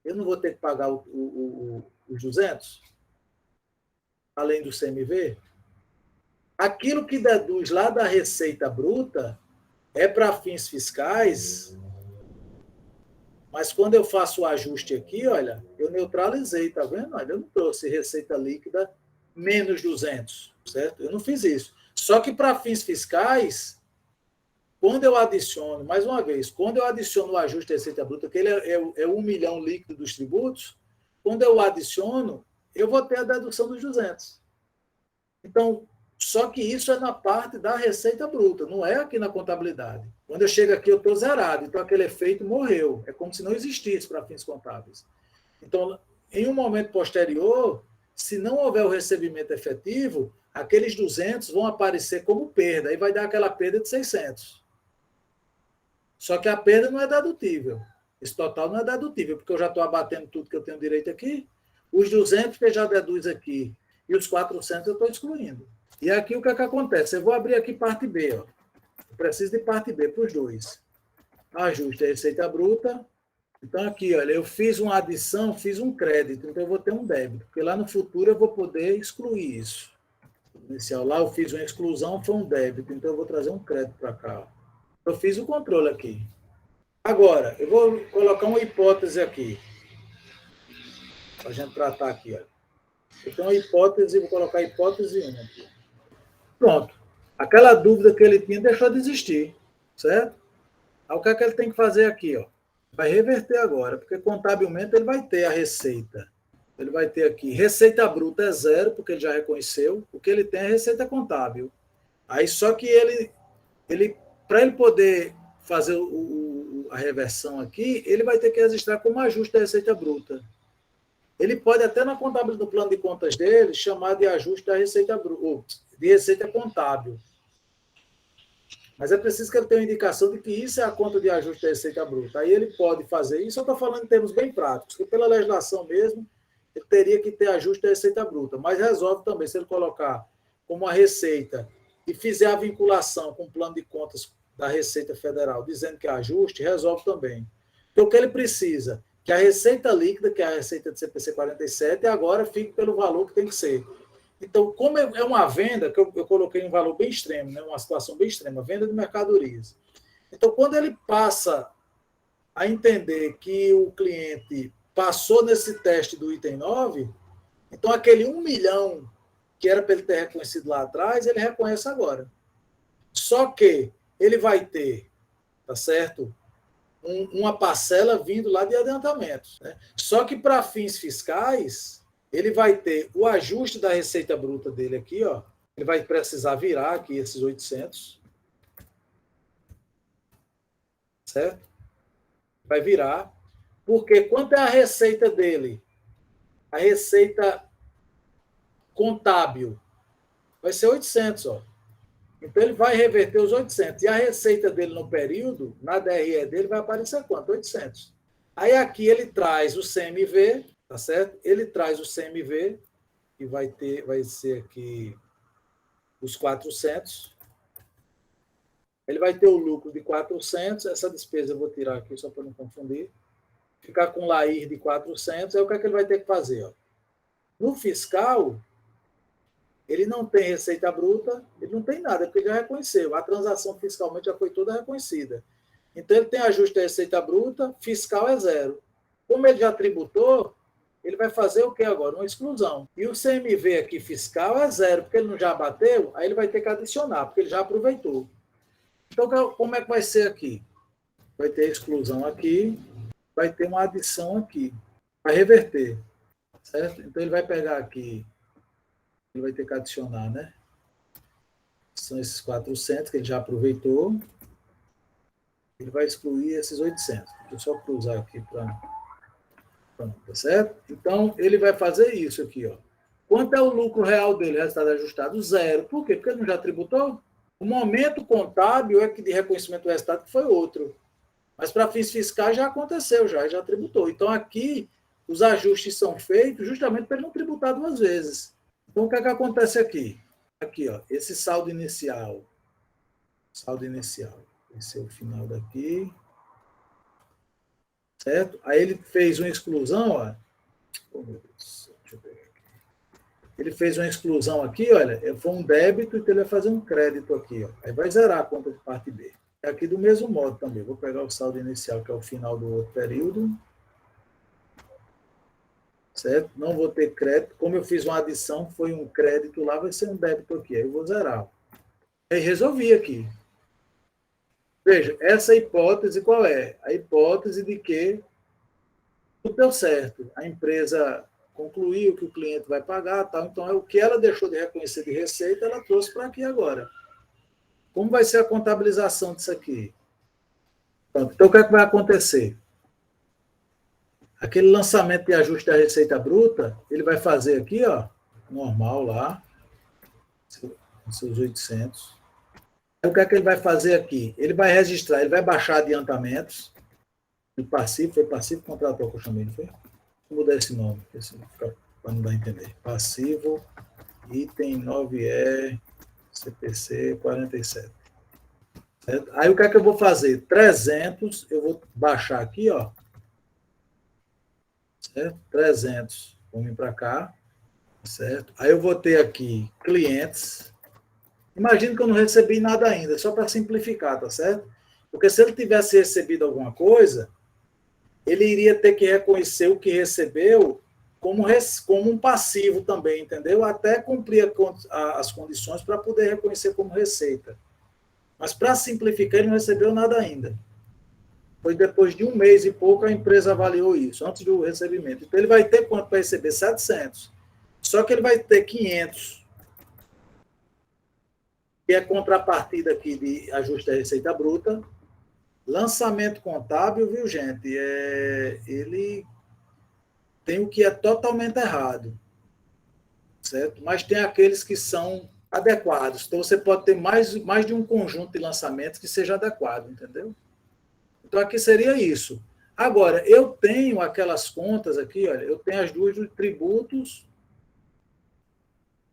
eu não vou ter que pagar os 200, além do CMV. Aquilo que deduz lá da receita bruta é para fins fiscais, mas quando eu faço o ajuste aqui, olha, eu neutralizei, tá vendo? Olha, eu não trouxe receita líquida menos 200, certo? Eu não fiz isso. Só que para fins fiscais, quando eu adiciono, mais uma vez, quando eu adiciono o ajuste da receita bruta, que ele é 1 milhão líquido dos tributos, quando eu adiciono, eu vou ter a dedução dos 200. Então, só que isso é na parte da receita bruta, não é aqui na contabilidade. Quando eu chego aqui, eu estou zerado, então aquele efeito morreu. É como se não existisse para fins contábeis. Então, em um momento posterior, se não houver o recebimento efetivo, aqueles 200 vão aparecer como perda, aí vai dar aquela perda de 600. Só que a perda não é dedutível. Esse total não é dedutível, porque eu já estou abatendo tudo que eu tenho direito aqui. Os 200 que eu já deduz aqui e os 400 eu estou excluindo. E aqui o que é que acontece? Eu vou abrir aqui parte B. Ó. Eu preciso de parte B para os dois. Ajuste a receita bruta. Então aqui, olha, eu fiz uma adição, fiz um crédito, então eu vou ter um débito, porque lá no futuro eu vou poder excluir isso. Inicial lá eu fiz uma exclusão, foi um débito, então eu vou trazer um crédito para cá. Eu fiz o controle aqui. Agora, eu vou colocar uma hipótese aqui. Para a gente tratar aqui, olha. Eu tenho uma hipótese, vou colocar a hipótese 1 aqui. Pronto. Aquela dúvida que ele tinha deixou de existir, certo? Aí o que é que ele tem que fazer aqui? Ó? Vai reverter agora, porque contabilmente ele vai ter a receita. Ele vai ter aqui, receita bruta é 0, porque ele já reconheceu. O que ele tem é receita contábil. Aí só que ele para ele poder fazer a reversão aqui, ele vai ter que registrar como ajuste da receita bruta. Ele pode até na contabilidade do plano de contas dele chamar de ajuste da receita bruta, de receita contábil. Mas é preciso que ele tenha uma indicação de que isso é a conta de ajuste da receita bruta. Aí ele pode fazer isso. Eu estou falando em termos bem práticos, que pela legislação mesmo, ele teria que ter ajuste da receita bruta. Mas resolve também, se ele colocar como uma receita e fizer a vinculação com o plano de contas da Receita Federal, dizendo que é ajuste, resolve também. Então, o que ele precisa? Que a receita líquida, que é a receita de CPC 47, agora fique pelo valor que tem que ser. Então, como é uma venda, que eu coloquei um valor bem extremo, né, uma situação bem extrema, venda de mercadorias. Então, quando ele passa a entender que o cliente passou nesse teste do item 9, então aquele 1 milhão que era para ele ter reconhecido lá atrás, ele reconhece agora. Só que ele vai ter, tá certo? Uma parcela vindo lá de adiantamentos. Né? Só que para fins fiscais, ele vai ter o ajuste da receita bruta dele aqui, ó. Ele vai precisar virar aqui esses 800. Certo? Vai virar. Porque quanto é a receita dele? A receita contábil vai ser 800, ó. Então, ele vai reverter os 800. E a receita dele no período, na DRE dele, vai aparecer quanto? 800. Aí aqui ele traz o CMV, tá certo? Ele traz o CMV, que vai ser aqui os 400. Ele vai ter o lucro de 400, essa despesa eu vou tirar aqui só para não confundir. Ficar com LAIR de 400, aí o que é que ele vai ter que fazer? Ó? No fiscal, ele não tem receita bruta, ele não tem nada, porque já reconheceu. A transação fiscalmente já foi toda reconhecida. Então, ele tem ajuste da receita bruta, fiscal é zero. Como ele já tributou, ele vai fazer o que agora? Uma exclusão. E o CMV aqui fiscal é zero, porque ele não já bateu, aí ele vai ter que adicionar, porque ele já aproveitou. Então, como é que vai ser aqui? Vai ter exclusão aqui, vai ter uma adição aqui. Vai reverter, certo? Então, ele vai pegar aqui, ele vai ter que adicionar, né? São esses 400 que ele já aproveitou. Ele vai excluir esses 800. Deixa eu só cruzar aqui para... Tá certo? Então, ele vai fazer isso aqui, ó. Quanto é o lucro real dele? Resultado ajustado? Zero. Por quê? Porque ele não já tributou? O momento contábil é que de reconhecimento do resultado que foi outro. Mas para fins fiscais já aconteceu, já tributou. Então, aqui, os ajustes são feitos justamente para ele não tributar duas vezes. Então, o que é que acontece aqui? Aqui, ó, esse saldo inicial. Saldo inicial. Esse é o final daqui. Certo? Aí ele fez uma exclusão, ó. Oh, meu Deus, deixa eu pegar aqui. Ele fez uma exclusão aqui, olha, foi um débito, então ele vai fazer um crédito aqui, ó. Aí vai zerar a conta de parte B. Aqui do mesmo modo também. Vou pegar o saldo inicial, que é o final do outro período. Certo? Não vou ter crédito. Como eu fiz uma adição, foi um crédito lá, vai ser um débito aqui. Aí eu vou zerar. Aí resolvi aqui. Veja, essa hipótese qual é? A hipótese de que tudo deu certo. A empresa concluiu que o cliente vai pagar, tal. Então, o que ela deixou de reconhecer de receita, ela trouxe para aqui agora. Como vai ser a contabilização disso aqui? Pronto. Então, o que é que vai acontecer? Aquele lançamento de ajuste da receita bruta, ele vai fazer aqui, ó, normal lá, seus 800. Aí, o que é que ele vai fazer aqui? Ele vai registrar, ele vai baixar adiantamentos. O passivo, foi passivo contratual que eu chamei, não foi? Vou mudar esse nome, para não dar a entender. Passivo, item 9E, CPC 47. Certo? Aí o que é que eu vou fazer? 300, eu vou baixar aqui, ó. Certo? 300, vamos vir para cá. Certo? Aí eu vou ter aqui clientes. Imagina que eu não recebi nada ainda, só para simplificar, tá certo? Porque se ele tivesse recebido alguma coisa, ele iria ter que reconhecer o que recebeu como um passivo também, entendeu? Até cumprir as condições para poder reconhecer como receita. Mas, para simplificar, ele não recebeu nada ainda. Foi depois de um mês e pouco a empresa avaliou isso, antes do recebimento. Então, ele vai ter quanto para receber? 700. Só que ele vai ter 500, que é contrapartida aqui de ajuste da receita bruta. Lançamento contábil, viu, gente? Ele tem o que é totalmente errado, certo? Mas tem aqueles que são adequados. Então, você pode ter mais de um conjunto de lançamentos que seja adequado, entendeu? Então, aqui seria isso. Agora, eu tenho aquelas contas aqui, olha, eu tenho as duas de tributos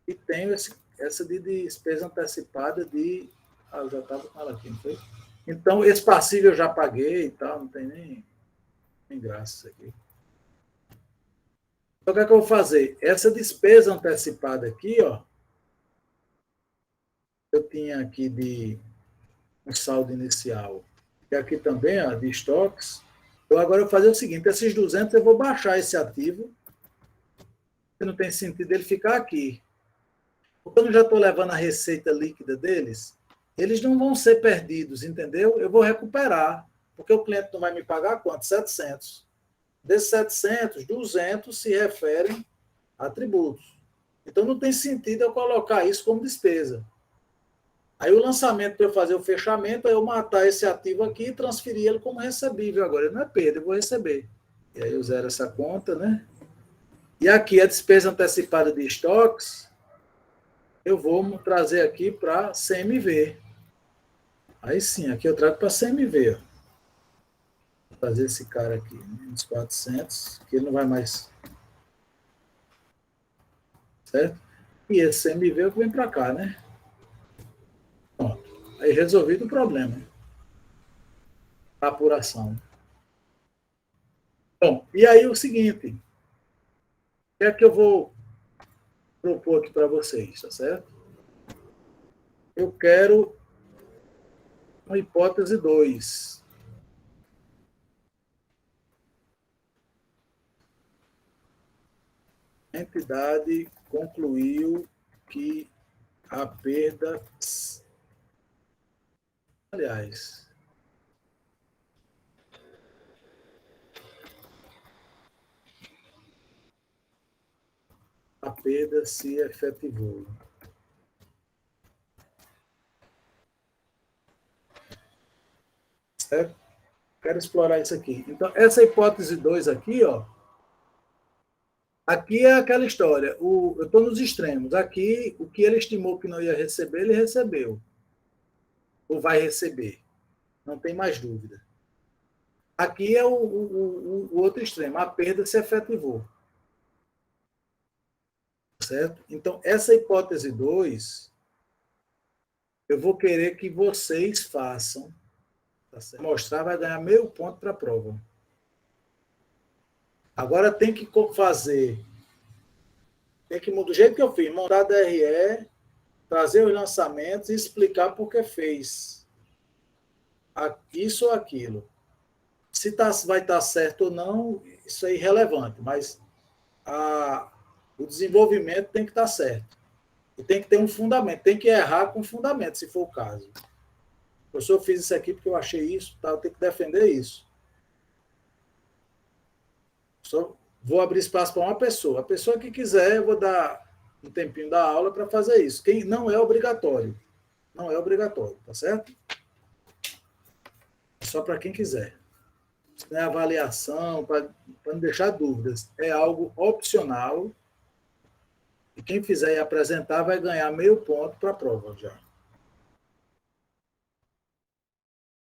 e tenho essa de despesa antecipada de... Ah, eu já estava com ela aqui, não foi? Então, esse passivo eu já paguei e tal, não tem nem graça isso aqui. Então, o que é que eu vou fazer? Essa despesa antecipada aqui, ó, eu tinha aqui de um saldo inicial, e aqui também, ó, de estoques. Então, agora eu vou fazer o seguinte, esses 200 eu vou baixar esse ativo, porque não tem sentido ele ficar aqui. Porque eu não já estou levando a receita líquida deles, eles não vão ser perdidos, entendeu? Eu vou recuperar, porque o cliente não vai me pagar quanto? 700. Desses 700, 200 se referem a tributos. Então, não tem sentido eu colocar isso como despesa. Aí, o lançamento para eu fazer o fechamento é eu matar esse ativo aqui e transferir ele como recebível. Agora, ele não é perda, eu vou receber. E aí, eu zero essa conta, né? E aqui, a despesa antecipada de estoques, eu vou trazer aqui para CMV. Aí sim, aqui eu trago para CMV. fazer esse cara aqui, menos 400, que ele não vai mais. Certo? E esse CMV eu vem para cá, né? Pronto. Aí resolvido o problema. A apuração. Bom, e aí o seguinte. O que é que eu vou propor aqui para vocês, tá certo? Eu quero uma hipótese 2. A entidade concluiu que a perda. Aliás, a perda se efetivou. Certo? Quero explorar isso aqui. Então, essa hipótese 2 aqui, ó. Aqui é aquela história. Eu estou nos extremos. Aqui, o que ele estimou que não ia receber, ele recebeu. Ou vai receber. Não tem mais dúvida. Aqui é o outro extremo. A perda se efetivou. Certo? Então, essa hipótese 2, eu vou querer que vocês façam. Tá certo? Mostrar, vai ganhar meio ponto para a prova. Agora tem que fazer. Tem que, do jeito que eu fiz, montar a DRE, trazer os lançamentos e explicar por que fez isso ou aquilo. Se vai estar certo ou não, isso é irrelevante, mas o desenvolvimento tem que estar certo. E tem que ter um fundamento, tem que errar com fundamento, se for o caso. Professor, eu fiz isso aqui porque eu achei isso, tá? Eu tenho que defender isso. Só vou abrir espaço para uma pessoa. A pessoa que quiser, eu vou dar um tempinho da aula para fazer isso. Quem não é obrigatório. Não é obrigatório, tá certo? Só para quem quiser. Não é avaliação, para não deixar dúvidas. É algo opcional. E quem fizer e apresentar vai ganhar meio ponto para a prova já.